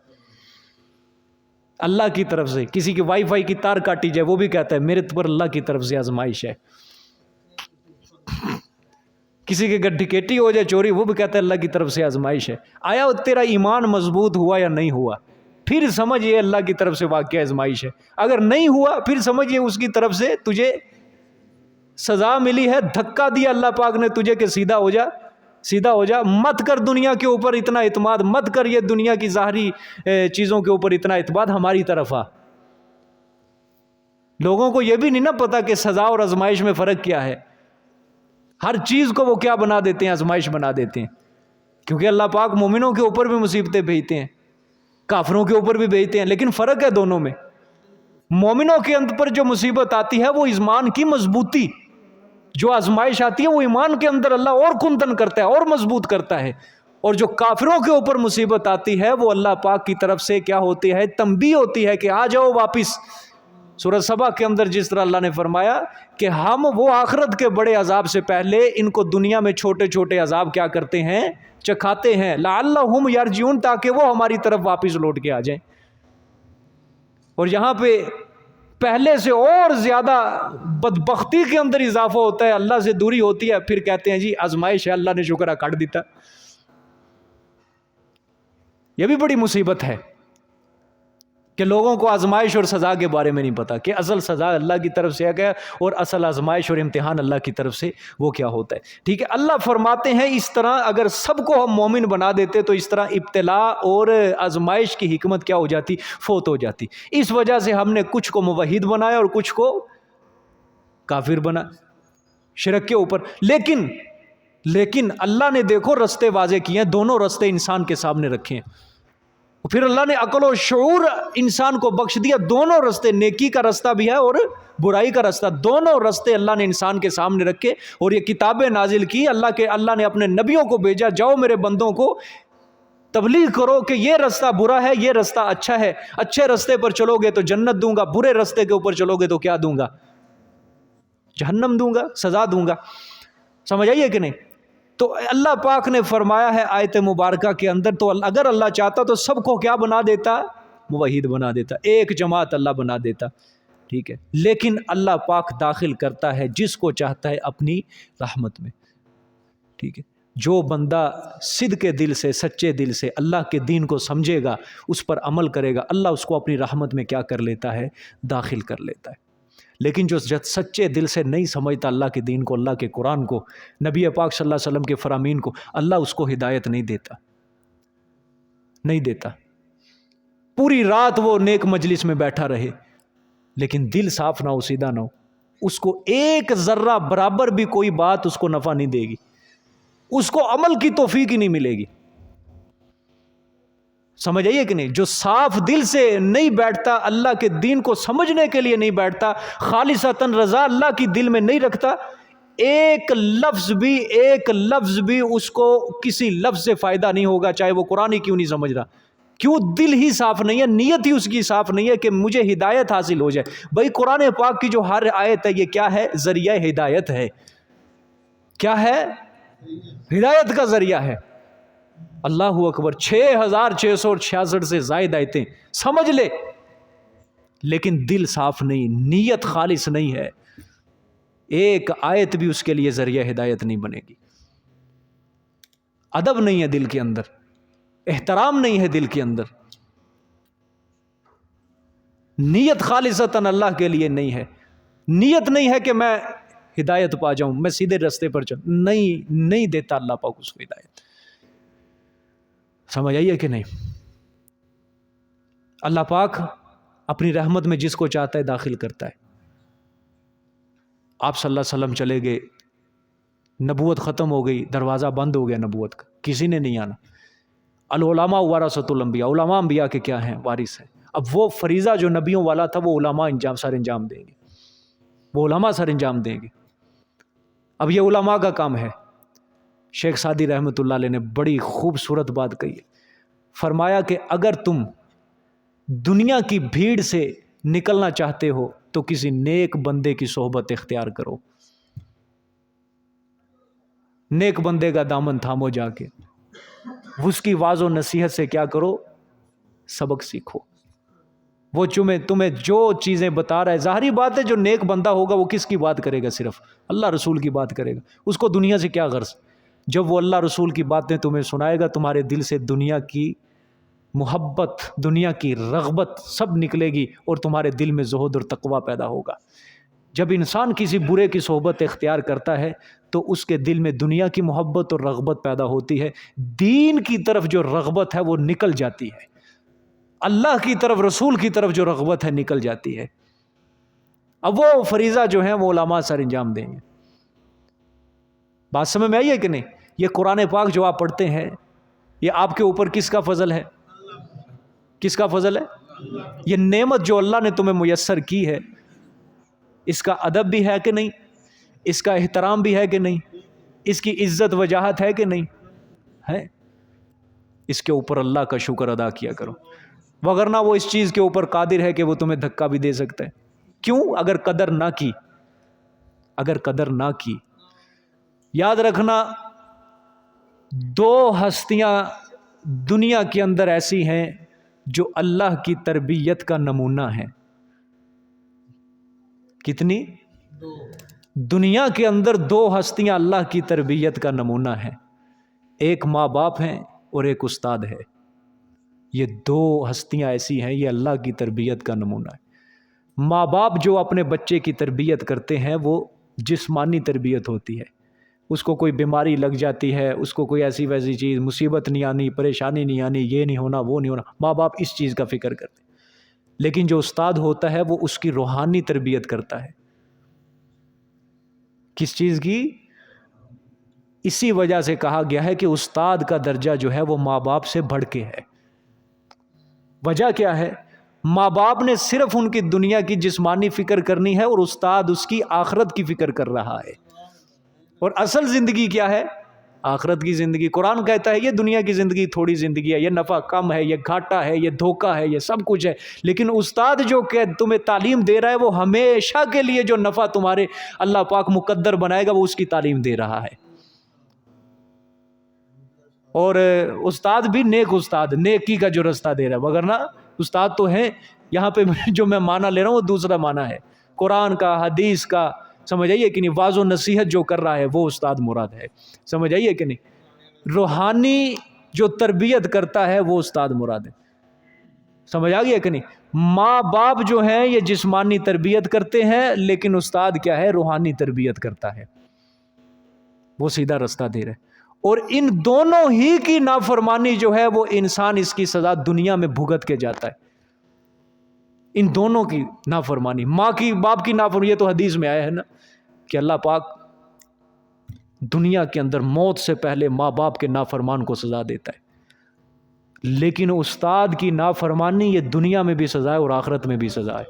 اللہ کی طرف سے. کسی کی وائی فائی کی تار کاٹی جائے وہ بھی کہتا ہے میرے اوپر اللہ کی طرف سے آزمائش ہے. کسی کے گھر ڈکیٹی ہو جائے، چوری، وہ بھی کہتا ہے اللہ کی طرف سے آزمائش ہے. آیا تیرا ایمان مضبوط ہوا یا نہیں ہوا؟ پھر سمجھ یہ اللہ کی طرف سے واقعہ آزمائش ہے. اگر نہیں ہوا پھر سمجھ یہ اس کی طرف سے تجھے سزا ملی ہے، دھکا دیا اللہ پاک نے تجھے کہ سیدھا ہو جا، سیدھا ہو جا. مت کر دنیا کے اوپر اتنا اعتماد، مت کر یہ دنیا کی ظاہری چیزوں کے اوپر اتنا اعتماد، ہماری طرف آ. لوگوں کو یہ بھی نہیں نا پتا کہ سزا اور آزمائش میں فرق کیا ہے. ہر چیز کو وہ کیا بنا دیتے ہیں؟ آزمائش بنا دیتے ہیں. کیونکہ اللہ پاک مومنوں کے اوپر بھی مصیبتیں بھیجتے ہیں، کافروں کے اوپر بھی بھیجتے ہیں، لیکن فرق ہے دونوں میں. مومنوں کے اندر پر جو مصیبت آتی ہے وہ ایمان کی مضبوطی، جو آزمائش آتی ہے وہ ایمان کے اندر اللہ اور کندن کرتا ہے اور مضبوط کرتا ہے. اور جو کافروں کے اوپر مصیبت آتی ہے وہ اللہ پاک کی طرف سے کیا ہوتی ہے؟ تنبیہ ہوتی ہے کہ آ جاؤ واپس. سورہ سبا کے اندر جس طرح اللہ نے فرمایا کہ ہم وہ آخرت کے بڑے عذاب سے پہلے ان کو دنیا میں چھوٹے چھوٹے عذاب کیا کرتے ہیں؟ چکھاتے ہیں. لعلہم یرجعون، تاکہ وہ ہماری طرف واپس لوٹ کے آ جائیں. اور یہاں پہ پہلے سے اور زیادہ بدبختی کے اندر اضافہ ہوتا ہے، اللہ سے دوری ہوتی ہے، پھر کہتے ہیں جی آزمائش ہے، اللہ نے شکر کاٹ دیتا. یہ بھی بڑی مصیبت ہے کہ لوگوں کو آزمائش اور سزا کے بارے میں نہیں پتا کہ اصل سزا اللہ کی طرف سے ہے اور اصل آزمائش اور امتحان اللہ کی طرف سے وہ کیا ہوتا ہے. ٹھیک ہے, اللہ فرماتے ہیں اس طرح اگر سب کو ہم مومن بنا دیتے تو اس طرح ابتلا اور آزمائش کی حکمت کیا ہو جاتی, فوت ہو جاتی. اس وجہ سے ہم نے کچھ کو موحد بنایا اور کچھ کو کافر بنا شرک کے اوپر. لیکن اللہ نے دیکھو رستے واضح کیے ہیں, دونوں رستے انسان کے سامنے رکھے ہیں. پھر اللہ نے عقل و شعور انسان کو بخش دیا, دونوں رستے, نیکی کا رستہ بھی ہے اور برائی کا رستہ, دونوں رستے اللہ نے انسان کے سامنے رکھے اور یہ کتابیں نازل کی. اللہ نے اپنے نبیوں کو بھیجا, جاؤ میرے بندوں کو تبلیغ کرو کہ یہ رستہ برا ہے, یہ رستہ اچھا ہے. اچھے رستے پر چلو گے تو جنت دوں گا, برے رستے کے اوپر چلو گے تو کیا دوں گا, جہنم دوں گا, سزا دوں گا. سمجھ آئیے کہ نہیں؟ تو اللہ پاک نے فرمایا ہے آیت مبارکہ کے اندر, تو اگر اللہ چاہتا تو سب کو کیا بنا دیتا, موحد بنا دیتا, ایک جماعت اللہ بنا دیتا. ٹھیک ہے, لیکن اللہ پاک داخل کرتا ہے جس کو چاہتا ہے اپنی رحمت میں. ٹھیک ہے, جو بندہ صدق کے دل سے, سچے دل سے اللہ کے دین کو سمجھے گا, اس پر عمل کرے گا, اللہ اس کو اپنی رحمت میں کیا کر لیتا ہے, داخل کر لیتا ہے. لیکن جو سچے دل سے نہیں سمجھتا اللہ کے دین کو, اللہ کے قرآن کو, نبی پاک صلی اللہ علیہ وسلم کے فرامین کو, اللہ اس کو ہدایت نہیں دیتا. پوری رات وہ نیک مجلس میں بیٹھا رہے لیکن دل صاف نہ ہو, سیدھا نہ ہو, اس کو ایک ذرہ برابر بھی کوئی بات اس کو نفع نہیں دے گی, اس کو عمل کی توفیق ہی نہیں ملے گی. سمجھ آئیے کہ نہیں؟ جو صاف دل سے نہیں بیٹھتا, اللہ کے دین کو سمجھنے کے لیے نہیں بیٹھتا, خالصتاً رضا اللہ کی دل میں نہیں رکھتا, ایک لفظ بھی اس کو کسی لفظ سے فائدہ نہیں ہوگا, چاہے وہ قرآن ہی کیوں نہیں سمجھ رہا. کیوں؟ دل ہی صاف نہیں ہے, نیت ہی اس کی صاف نہیں ہے کہ مجھے ہدایت حاصل ہو جائے. بھائی قرآن پاک کی جو ہر آیت ہے یہ کیا ہے, ذریعہ ہدایت ہے. کیا ہے؟ ہدایت کا ذریعہ ہے. اللہ اکبر, 6666 سے زائد آیتیں سمجھ لے, لیکن دل صاف نہیں, نیت خالص نہیں ہے, ایک آیت بھی اس کے لیے ذریعہ ہدایت نہیں بنے گی. ادب نہیں ہے دل کے اندر, احترام نہیں ہے دل کے اندر, نیت خالصتاً اللہ کے لیے نہیں ہے. نیت نہیں ہے کہ میں ہدایت پا جاؤں, میں سیدھے راستے پر چلوں, نہیں دیتا اللہ پاک اس کو ہدایت. سمجھ آئیے کہ نہیں؟ اللہ پاک اپنی رحمت میں جس کو چاہتا ہے داخل کرتا ہے. آپ صلی اللہ علیہ وسلم چلے گئے, نبوت ختم ہو گئی, دروازہ بند ہو گیا نبوت کا, کسی نے نہیں آنا. العلماء ورثۃ الانبیاء, علماء انبیاء کے کیا ہیں, وارث ہیں. اب وہ فریضہ جو نبیوں والا تھا وہ علماء سر انجام دیں گے, وہ علماء سر انجام دیں گے. اب یہ علماء کا کام ہے. شیخ سعدی رحمۃ اللہ علیہ نے بڑی خوبصورت بات کہی, فرمایا کہ اگر تم دنیا کی بھیڑ سے نکلنا چاہتے ہو تو کسی نیک بندے کی صحبت اختیار کرو. نیک بندے کا دامن تھامو جا کے, اس کی واعظ و نصیحت سے کیا کرو, سبق سیکھو. وہ تمہیں جو چیزیں بتا رہا ہے, ظاہری بات ہے جو نیک بندہ ہوگا وہ کس کی بات کرے گا, صرف اللہ رسول کی بات کرے گا. اس کو دنیا سے کیا غرض. جب وہ اللہ رسول کی باتیں تمہیں سنائے گا, تمہارے دل سے دنیا کی محبت, دنیا کی رغبت سب نکلے گی اور تمہارے دل میں زہد اور تقویٰ پیدا ہوگا. جب انسان کسی برے کی صحبت اختیار کرتا ہے تو اس کے دل میں دنیا کی محبت اور رغبت پیدا ہوتی ہے, دین کی طرف جو رغبت ہے وہ نکل جاتی ہے, اللہ کی طرف, رسول کی طرف جو رغبت ہے نکل جاتی ہے. اب وہ فریضہ جو ہے وہ علماء سر انجام دیں گے. بات سمجھ میں آئی ہے کہ نہیں؟ یہ قرآن پاک جو آپ پڑھتے ہیں یہ آپ کے اوپر کس کا فضل ہے, کس کا فضل ہے؟ یہ نعمت جو اللہ نے تمہیں میسر کی ہے, اس کا ادب بھی ہے کہ نہیں, اس کا احترام بھی ہے کہ نہیں, اس کی عزت وجاہت ہے کہ نہیں ہے. اس کے اوپر اللہ کا شکر ادا کیا کرو, وگرنہ وہ اس چیز کے اوپر قادر ہے کہ وہ تمہیں دھکا بھی دے سکتا ہے. کیوں؟ اگر قدر نہ کی. یاد رکھنا, دو ہستیاں دنیا کے اندر ایسی ہیں جو اللہ کی تربیت کا نمونہ ہیں. کتنی؟ دنیا کے اندر دو ہستیاں اللہ کی تربیت کا نمونہ ہیں, ایک ماں باپ ہیں اور ایک استاد ہے. یہ دو ہستیاں ایسی ہیں، یہ اللہ کی تربیت کا نمونہ ہے۔ ماں باپ جو اپنے بچے کی تربیت کرتے ہیں وہ جسمانی تربیت ہوتی ہے، اس کو کوئی بیماری لگ جاتی ہے، اس کو کوئی ایسی ویسی چیز، مصیبت نہیں آنی، پریشانی نہیں آنی، یہ نہیں ہونا وہ نہیں ہونا، ماں باپ اس چیز کا فکر کرتے ہیں۔ لیکن جو استاد ہوتا ہے وہ اس کی روحانی تربیت کرتا ہے۔ کس چیز کی؟ اسی وجہ سے کہا گیا ہے کہ استاد کا درجہ جو ہے وہ ماں باپ سے بڑھ کے ہے۔ وجہ کیا ہے؟ ماں باپ نے صرف ان کی دنیا کی جسمانی فکر کرنی ہے اور استاد اس کی آخرت کی فکر کر رہا ہے۔ اور اصل زندگی کیا ہے؟ آخرت کی زندگی۔ قرآن کہتا ہے یہ دنیا کی زندگی تھوڑی زندگی ہے، یہ نفع کم ہے، یہ گھاٹا ہے، یہ دھوکہ ہے، یہ سب کچھ ہے۔ لیکن استاد جو کہ تمہیں تعلیم دے رہا ہے وہ ہمیشہ کے لیے جو نفع تمہارے اللہ پاک مقدر بنائے گا وہ اس کی تعلیم دے رہا ہے۔ اور استاد بھی نیک استاد، نیکی کا جو رستہ دے رہا ہے، وگرنہ استاد تو ہیں یہاں پہ جو میں معنی لے رہا ہوں وہ دوسرا معنی ہے، قرآن کا، حدیث کا، سمجھ آئیے کہ نہیں؟ واعظ و نصیحت جو کر رہا ہے وہ استاد مراد ہے، سمجھ آئیے کہ نہیں؟ روحانی جو تربیت کرتا ہے وہ استاد مراد ہے، سمجھ آ گیا کہ نہیں؟ ماں باپ جو ہیں یہ جسمانی تربیت کرتے ہیں، لیکن استاد کیا ہے؟ روحانی تربیت کرتا ہے، وہ سیدھا رستہ دے رہے ہیں۔ اور ان دونوں ہی کی نافرمانی جو ہے وہ انسان اس کی سزا دنیا میں بھگت کے جاتا ہے۔ ان دونوں کی نافرمانی، ماں کی باپ کی نافرمانی، یہ تو حدیث میں آیا ہے نا کہ اللہ پاک دنیا کے اندر موت سے پہلے ماں باپ کے نافرمان کو سزا دیتا ہے، لیکن استاد کی نافرمانی یہ دنیا میں بھی سزا ہے اور آخرت میں بھی سزا ہے۔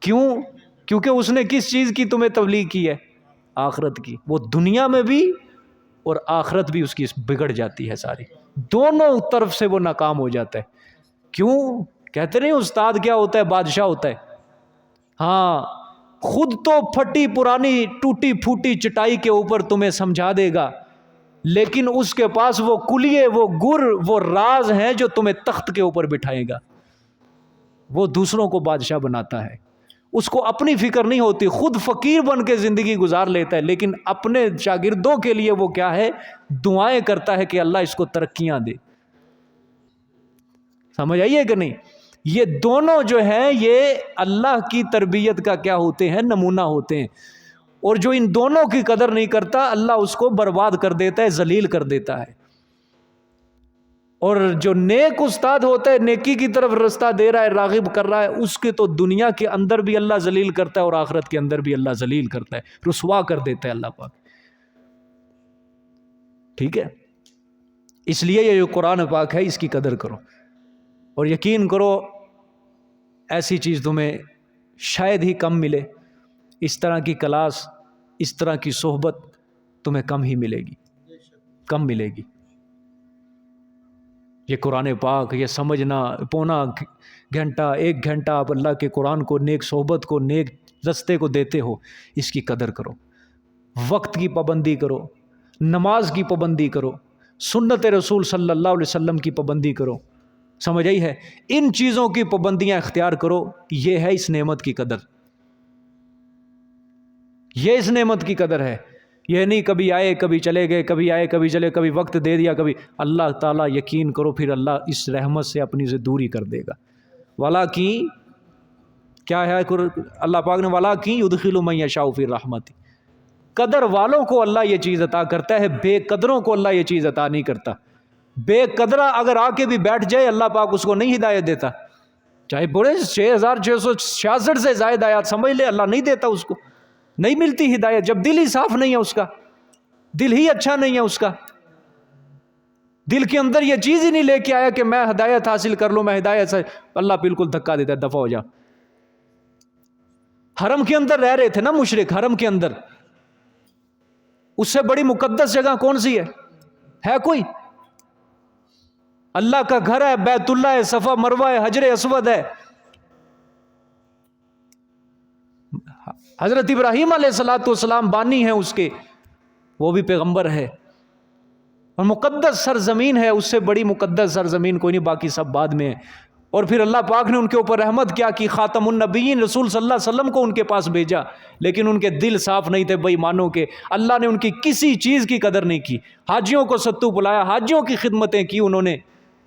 کیوں؟ کیونکہ اس نے کس چیز کی تمہیں تبلیغ کی ہے؟ آخرت کی۔ وہ دنیا میں بھی اور آخرت بھی اس کی بگڑ جاتی ہے ساری، دونوں طرف سے وہ ناکام ہو جاتا ہے۔ کیوں؟ کہتے نہیں استاد کیا ہوتا ہے؟ بادشاہ ہوتا ہے۔ ہاں، خود تو پھٹی پرانی ٹوٹی پھوٹی چٹائی کے اوپر تمہیں سمجھا دے گا، لیکن اس کے پاس وہ کلیے، وہ گر، وہ راز ہیں جو تمہیں تخت کے اوپر بٹھائے گا۔ وہ دوسروں کو بادشاہ بناتا ہے، اس کو اپنی فکر نہیں ہوتی، خود فقیر بن کے زندگی گزار لیتا ہے، لیکن اپنے شاگردوں کے لیے وہ کیا ہے؟ دعائیں کرتا ہے کہ اللہ اس کو ترقیاں دے۔ سمجھ آئیے کہ نہیں؟ یہ دونوں جو ہیں یہ اللہ کی تربیت کا کیا ہوتے ہیں؟ نمونہ ہوتے ہیں۔ اور جو ان دونوں کی قدر نہیں کرتا اللہ اس کو برباد کر دیتا ہے، ذلیل کر دیتا ہے۔ اور جو نیک استاد ہوتا ہے، نیکی کی طرف رستہ دے رہا ہے، راغب کر رہا ہے، اس کے تو دنیا کے اندر بھی اللہ ذلیل کرتا ہے اور آخرت کے اندر بھی اللہ ذلیل کرتا ہے، رسوا کر دیتا ہے اللہ پاک۔ ٹھیک ہے؟ اس لیے یہ جو قرآن پاک ہے اس کی قدر کرو، اور یقین کرو ایسی چیز تمہیں شاید ہی کم ملے، اس طرح کی کلاس، اس طرح کی صحبت تمہیں کم ہی ملے گی، کم ملے گی۔ یہ قرآن پاک، یہ سمجھنا، پونا گھنٹہ، 1 گھنٹہ آپ اللہ کے قرآن کو، نیک صحبت کو، نیک رستے کو دیتے ہو، اس کی قدر کرو، وقت کی پابندی کرو، نماز کی پابندی کرو، سنت رسول صلی اللہ علیہ وسلم کی پابندی کرو، سمجھ آئی ہے؟ ان چیزوں کی پابندیاں اختیار کرو، یہ ہے اس نعمت کی قدر، یہ اس نعمت کی قدر ہے۔ یہ نہیں کبھی آئے کبھی چلے گئے، کبھی آئے کبھی چلے، کبھی وقت دے دیا کبھی، اللہ تعالیٰ یقین کرو پھر اللہ اس رحمت سے اپنی سے دوری کر دے گا۔ وَلَٰكِن کیا ہے اللہ پاک نے؟ وَلَٰكِن يُدْخِلُ مَن يَشَاءُ فِي رَحْمَتِهِ، قدر والوں کو اللہ یہ چیز عطا کرتا ہے، بے قدروں کو اللہ یہ چیز عطا نہیں کرتا۔ بے قدرہ اگر آ کے بھی بیٹھ جائے اللہ پاک اس کو نہیں ہدایت دیتا، چاہے بڑے 6666 سے زائد آیات سمجھ لے، اللہ نہیں دیتا، اس کو نہیں ملتی ہدایت، جب دل ہی صاف نہیں ہے اس کا، دل ہی اچھا نہیں ہے اس کا، دل کے اندر یہ چیز ہی نہیں لے کے آیا کہ میں ہدایت حاصل کر لوں، میں ہدایت سے، اللہ بالکل دھکا دیتا ہے، دفع ہو جا۔ حرم کے اندر رہ رہے تھے نا مشرک، حرم کے اندر، اس سے بڑی مقدس جگہ کون سی ہے کوئی؟ اللہ کا گھر ہے، بیت اللہ ہے، صفا مروہ ہے، حجر اسود ہے، حضرت ابراہیم علیہ السلام بانی ہیں اس کے، وہ بھی پیغمبر ہے، اور مقدس سرزمین ہے، اس سے بڑی مقدس سرزمین کوئی نہیں، باقی سب بعد میں ہے۔ اور پھر اللہ پاک نے ان کے اوپر رحمت کیا کی، خاتم النبیین رسول صلی اللہ علیہ وسلم کو ان کے پاس بھیجا، لیکن ان کے دل صاف نہیں تھے، بے ایمانوں کے، اللہ نے ان کی کسی چیز کی قدر نہیں کی، حاجیوں کو ستو بلایا، حاجیوں کی خدمتیں کی انہوں نے،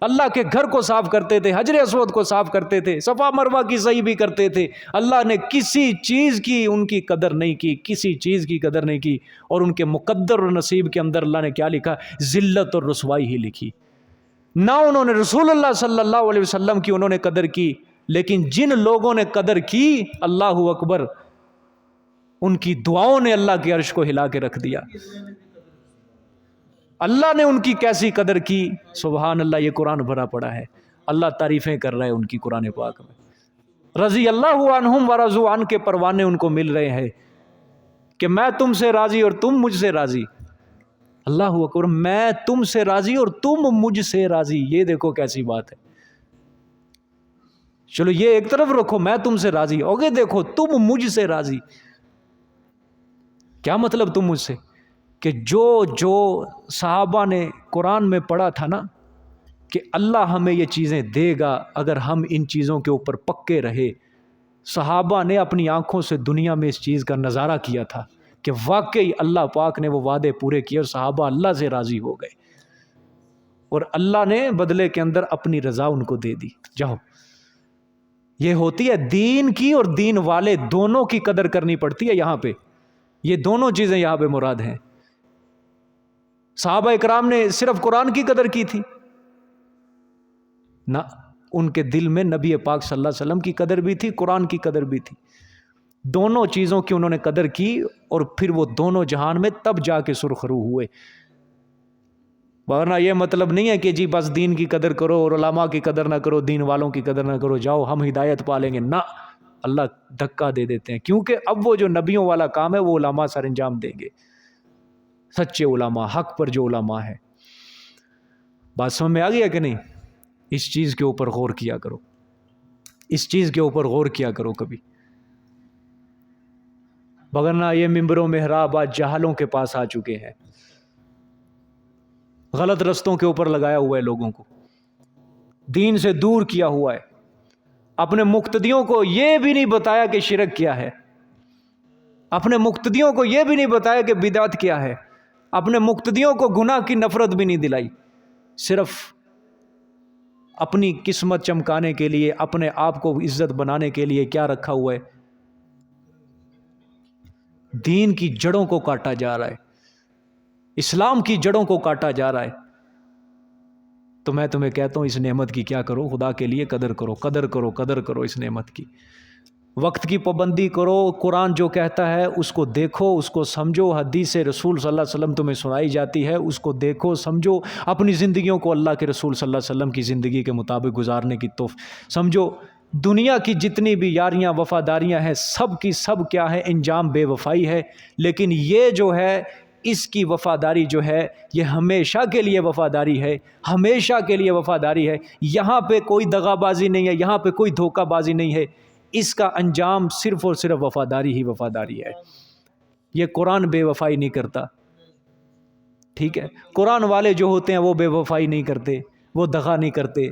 اللہ کے گھر کو صاف کرتے تھے، حجر اسود کو صاف کرتے تھے، صفا مروہ کی صحیح بھی کرتے تھے. اللہ نے کسی چیز کی ان کی قدر نہیں کی، کسی چیز کی قدر نہیں کی. اور ان کے مقدر اور نصیب کے اندر اللہ نے کیا لکھا؟ ذلت اور رسوائی ہی لکھی. نہ انہوں نے رسول اللہ صلی اللہ علیہ وسلم کی انہوں نے قدر کی، لیکن جن لوگوں نے قدر کی، اللہ اکبر، ان کی دعاؤں نے اللہ کے عرش کو ہلا کے رکھ دیا. اللہ نے ان کی کیسی قدر کی، سبحان اللہ. یہ قرآن بھرا پڑا ہے، اللہ تعریفیں کر رہا ہے ان کی قرآن پاک میں. رضی اللہ عنہم ورضوا عنہ کے پروانے ان کو مل رہے ہیں کہ میں تم سے راضی اور تم مجھ سے راضی. اللہ اکبر، میں تم سے راضی اور تم مجھ سے راضی. یہ دیکھو کیسی بات ہے. چلو یہ ایک طرف رکھو، میں تم سے راضی، اوکے دیکھو تم مجھ سے راضی. کیا مطلب تم مجھ سے؟ کہ جو صحابہ نے قرآن میں پڑھا تھا نا کہ اللہ ہمیں یہ چیزیں دے گا اگر ہم ان چیزوں کے اوپر پکے رہے. صحابہ نے اپنی آنکھوں سے دنیا میں اس چیز کا نظارہ کیا تھا کہ واقعی اللہ پاک نے وہ وعدے پورے کیے اور صحابہ اللہ سے راضی ہو گئے، اور اللہ نے بدلے کے اندر اپنی رضا ان کو دے دی. جاؤ، یہ ہوتی ہے دین کی اور دین والے دونوں کی قدر کرنی پڑتی ہے. یہاں پہ یہ دونوں چیزیں یہاں پہ مراد ہیں. صحابہ اکرام نے صرف قرآن کی قدر کی تھی نہ، ان کے دل میں نبی پاک صلی اللہ علیہ وسلم کی قدر بھی تھی، قرآن کی قدر بھی تھی. دونوں چیزوں کی انہوں نے قدر کی، اور پھر وہ دونوں جہان میں تب جا کے سرخرو ہوئے. ورنہ یہ مطلب نہیں ہے کہ جی بس دین کی قدر کرو اور علماء کی قدر نہ کرو، دین والوں کی قدر نہ کرو، جاؤ ہم ہدایت پا لیں گے. نہ، اللہ دھکا دے دیتے ہیں، کیونکہ اب وہ جو نبیوں والا کام ہے وہ علماء سر انجام دیں گے. سچے علماء، حق پر جو علماء ہے. بات سمجھ میں آ گیا کہ نہیں؟ اس چیز کے اوپر غور کیا کرو، اس چیز کے اوپر غور کیا کرو کبھی. وگرنہ یہ ممبر و محراب آج جہالوں کے پاس آ چکے ہیں، غلط رستوں کے اوپر لگایا ہوا ہے، لوگوں کو دین سے دور کیا ہوا ہے. اپنے مقتدیوں کو یہ بھی نہیں بتایا کہ شرک کیا ہے، اپنے مقتدیوں کو یہ بھی نہیں بتایا کہ بدعت کیا ہے، اپنے مقتدیوں کو گناہ کی نفرت بھی نہیں دلائی. صرف اپنی قسمت چمکانے کے لیے، اپنے آپ کو عزت بنانے کے لیے کیا رکھا ہوا ہے؟ دین کی جڑوں کو کاٹا جا رہا ہے، اسلام کی جڑوں کو کاٹا جا رہا ہے. تو میں تمہیں کہتا ہوں اس نعمت کی کیا کرو، خدا کے لیے قدر کرو، قدر کرو، قدر کرو اس نعمت کی. وقت کی پابندی کرو، قرآن جو کہتا ہے اس کو دیکھو، اس کو سمجھو. حدیث رسول صلی اللہ علیہ وسلم تمہیں سنائی جاتی ہے، اس کو دیکھو، سمجھو. اپنی زندگیوں کو اللہ کے رسول صلی اللہ علیہ وسلم کی زندگی کے مطابق گزارنے کی سمجھو. دنیا کی جتنی بھی یاریاں وفاداریاں ہیں، سب کی سب کیا ہے؟ انجام بے وفائی ہے. لیکن یہ جو ہے، اس کی وفاداری جو ہے یہ ہمیشہ کے لیے وفاداری ہے، ہمیشہ کے لیے وفاداری ہے. یہاں پہ کوئی دغا بازی نہیں ہے، یہاں پہ کوئی دھوکہ بازی نہیں ہے. اس کا انجام صرف اور صرف وفاداری ہی وفاداری ہے. یہ قرآن بے وفائی نہیں کرتا، ٹھیک ہے؟ قرآن والے جو ہوتے ہیں وہ بے وفائی نہیں کرتے، وہ دغا نہیں کرتے،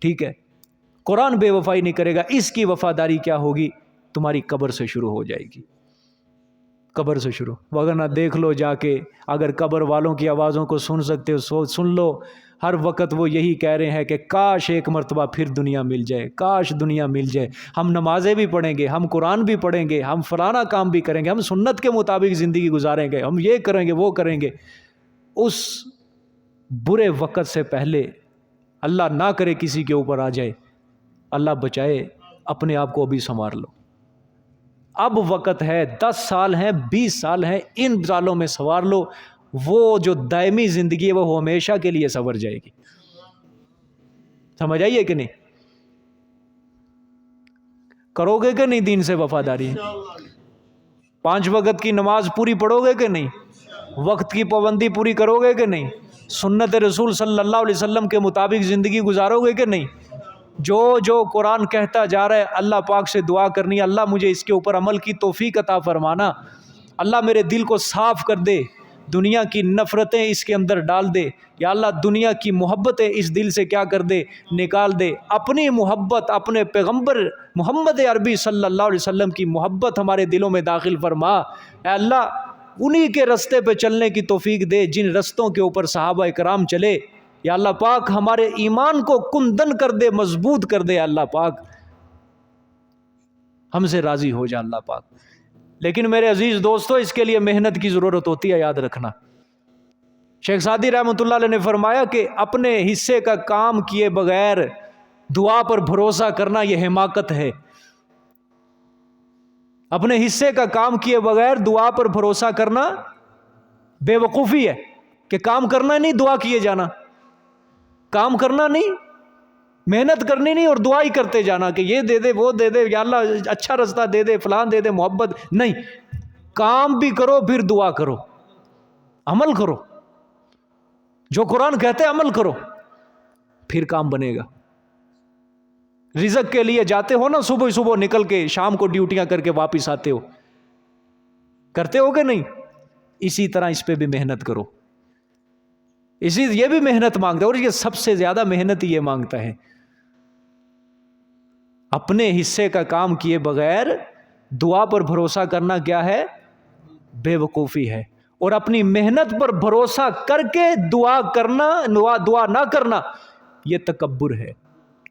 ٹھیک ہے؟ قرآن بے وفائی نہیں کرے گا. اس کی وفاداری کیا ہوگی؟ تمہاری قبر سے شروع ہو جائے گی، قبر سے شروع. وگرنہ دیکھ لو جا کے، اگر قبر والوں کی آوازوں کو سن سکتے ہو سن لو. ہر وقت وہ یہی کہہ رہے ہیں کہ کاش ایک مرتبہ پھر دنیا مل جائے، کاش دنیا مل جائے. ہم نمازیں بھی پڑھیں گے، ہم قرآن بھی پڑھیں گے، ہم فلانا کام بھی کریں گے، ہم سنت کے مطابق زندگی گزاریں گے، ہم یہ کریں گے وہ کریں گے. اس برے وقت سے پہلے، اللہ نہ کرے کسی کے اوپر آ جائے، اللہ بچائے، اپنے آپ کو ابھی سنوار لو. اب وقت ہے، 10 سال ہیں، 20 سال ہیں، ان سالوں میں سنوار لو. وہ جو دائمی زندگی ہے وہ ہمیشہ کے لیے سنور جائے گی. سمجھ آئیے کہ نہیں؟ کرو گے کہ نہیں دین سے وفاداری؟ 5 وقت کی نماز پوری پڑھو گے کہ نہیں؟ وقت کی پابندی پوری کرو گے کہ نہیں؟ سنت رسول صلی اللہ علیہ وسلم کے مطابق زندگی گزارو گے کہ نہیں؟ جو قرآن کہتا جا رہا ہے، اللہ پاک سے دعا کرنی ہے، اللہ مجھے اس کے اوپر عمل کی توفیق عطا فرمانا، اللہ میرے دل کو صاف کر دے، دنیا کی نفرتیں اس کے اندر ڈال دے، یا اللہ دنیا کی محبتیں اس دل سے کیا کر دے؟ نکال دے. اپنی محبت، اپنے پیغمبر محمد عربی صلی اللہ علیہ وسلم کی محبت ہمارے دلوں میں داخل فرما. اے اللہ انہی کے رستے پہ چلنے کی توفیق دے جن رستوں کے اوپر صحابہ کرام چلے. یا اللہ پاک ہمارے ایمان کو کندن کر دے، مضبوط کر دے، اللہ پاک ہم سے راضی ہو جا اللہ پاک۔ لیکن میرے عزیز دوستو، اس کے لیے محنت کی ضرورت ہوتی ہے، یاد رکھنا۔ شیخ سعدی رحمۃ اللہ علیہ نے فرمایا کہ اپنے حصے کا کام کیے بغیر دعا پر بھروسہ کرنا یہ حماقت ہے۔ اپنے حصے کا کام کیے بغیر دعا پر بھروسہ کرنا بے وقوفی ہے، کہ کام کرنا نہیں، دعا کیے جانا، کام کرنا نہیں، محنت کرنی نہیں اور دعا ہی کرتے جانا کہ یہ دے دے، وہ دے دے، یا اللہ اچھا رستہ دے دے، فلان دے دے، محبت نہیں۔ کام بھی کرو پھر دعا کرو، عمل کرو، جو قرآن کہتے ہیں عمل کرو، پھر کام بنے گا۔ رزق کے لیے جاتے ہو نا، صبح صبح نکل کے شام کو ڈیوٹیاں کر کے واپس آتے ہو، کرتے ہو کہ نہیں؟ اسی طرح اس پہ بھی محنت کرو، یہ بھی محنت مانگتا ہے، اور یہ سب سے زیادہ محنت یہ مانگتا ہے۔ اپنے حصے کا کام کیے بغیر دعا پر بھروسہ کرنا کیا ہے؟ بے وقوفی ہے۔ اور اپنی محنت پر بھروسہ کر کے دعا کرنا، دعا نہ کرنا، یہ تکبر ہے۔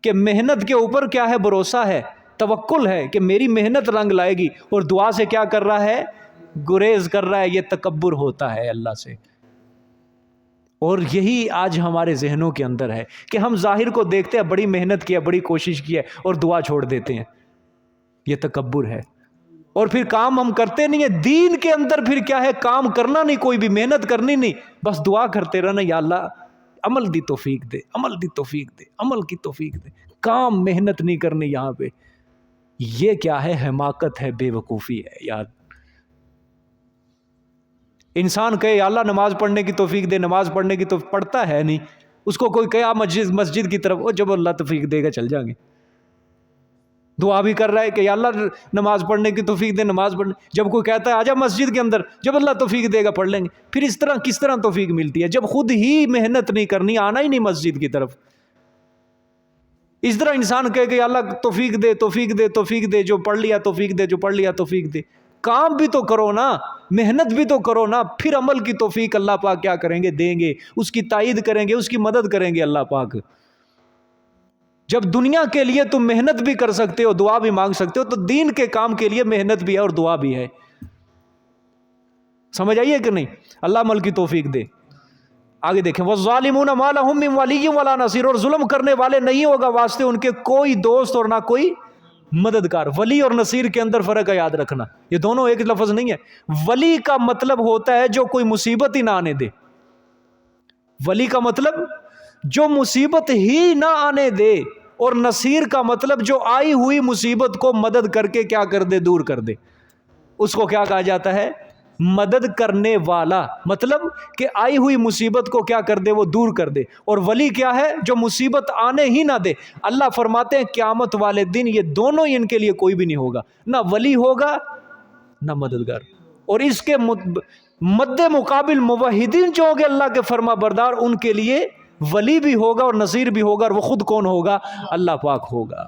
کہ محنت کے اوپر کیا ہے؟ بھروسہ ہے، توکل ہے کہ میری محنت رنگ لائے گی، اور دعا سے کیا کر رہا ہے؟ گریز کر رہا ہے۔ یہ تکبر ہوتا ہے اللہ سے۔ اور یہی آج ہمارے ذہنوں کے اندر ہے کہ ہم ظاہر کو دیکھتے ہیں، بڑی محنت کی ہے، بڑی کوشش کی ہے، اور دعا چھوڑ دیتے ہیں۔ یہ تکبر ہے۔ اور پھر کام ہم کرتے نہیں ہیں دین کے اندر، پھر کیا ہے؟ کام کرنا نہیں، کوئی بھی محنت کرنی نہیں، بس دعا کرتے رہنا، یا اللہ عمل دی توفیق دے، عمل دی توفیق دے، عمل کی توفیق دے، کام محنت نہیں کرنی یہاں پہ۔ یہ کیا ہے؟ حماقت ہے، بے وقوفی ہے یار۔ انسان کہے یا اللہ نماز پڑھنے کی توفیق دے، نماز پڑھنے کی تو پڑھتا ہے نہیں، اس کو کوئی کہا مسجد کی طرف، جب اللہ توفیق دے گا چل جائیں گے۔ دعا بھی کر رہا ہے کہ یا اللہ نماز پڑھنے کی توفیق دے، نماز پڑھنے، جب کوئی کہتا ہے آجا مسجد کے اندر، جب اللہ توفیق دے گا پڑھ لیں گے۔ پھر اس طرح کس طرح توفیق ملتی ہے؟ جب خود ہی محنت نہیں کرنی، آنا ہی نہیں مسجد کی طرف۔ اس طرح انسان کہے کہ اللہ توفیق دے، توفیق دے، توفیق دے، جو پڑھ لیا توفیق دے، جو پڑھ لیا توفیق دے۔ کام بھی تو کرو نا، محنت بھی تو کرو نا، پھر عمل کی توفیق اللہ پاک کیا کریں گے؟ دیں گے، اس کی تائید کریں گے، اس کی مدد کریں گے اللہ پاک۔ جب دنیا کے لیے تم محنت بھی کر سکتے ہو، دعا بھی مانگ سکتے ہو، تو دین کے کام کے لیے محنت بھی ہے اور دعا بھی ہے۔ سمجھ آئیے کہ نہیں؟ اللہ عمل کی توفیق دے۔ آگے دیکھیں، وَالظَّالِمُونَ مَا لَهُم مِّن وَلِيٍّ وَلَا نَصِيرٍ، اور ظلم کرنے والے نہیں ہوگا واسطے ان کے کوئی دوست اور نہ کوئی مددگار۔ ولی اور نصیر کے اندر فرق ہے، یاد رکھنا، یہ دونوں ایک لفظ نہیں ہے۔ ولی کا مطلب ہوتا ہے جو کوئی مصیبت ہی نہ آنے دے۔ ولی کا مطلب جو مصیبت ہی نہ آنے دے، اور نصیر کا مطلب جو آئی ہوئی مصیبت کو مدد کر کے کیا کر دے؟ دور کر دے۔ اس کو کیا کہا جاتا ہے؟ مدد کرنے والا، مطلب کہ آئی ہوئی مصیبت کو کیا کر دے؟ وہ دور کر دے۔ اور ولی کیا ہے؟ جو مصیبت آنے ہی نہ دے۔ اللہ فرماتے ہیں قیامت والے دن یہ دونوں ہی ان کے لیے کوئی بھی نہیں ہوگا، نہ ولی ہوگا نہ مددگار۔ اور اس کے مد مقابل موحدین جو ہوں گے اللہ کے فرما بردار، ان کے لیے ولی بھی ہوگا اور نصیر بھی ہوگا، اور وہ خود کون ہوگا؟ اللہ پاک ہوگا۔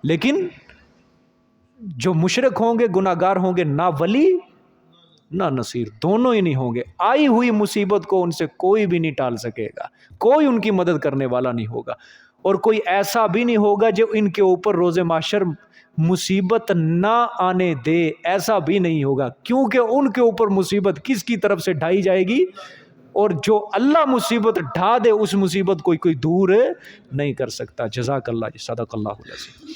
لیکن جو مشرک ہوں گے، گناہ گار ہوں گے، نہ ولی نہ نصیر، دونوں ہی نہیں ہوں گے۔ آئی ہوئی مصیبت کو ان سے کوئی بھی نہیں ٹال سکے گا، کوئی ان کی مدد کرنے والا نہیں ہوگا، اور کوئی ایسا بھی نہیں ہوگا جو ان کے اوپر روز محشر مصیبت نہ آنے دے، ایسا بھی نہیں ہوگا، کیونکہ ان کے اوپر مصیبت کس کی طرف سے ڈھائی جائے گی؟ اور جو اللہ مصیبت ڈھا دے، اس مصیبت کو کوئی دور نہیں کر سکتا۔ جزاک اللہ، صدق اللہ العظیم۔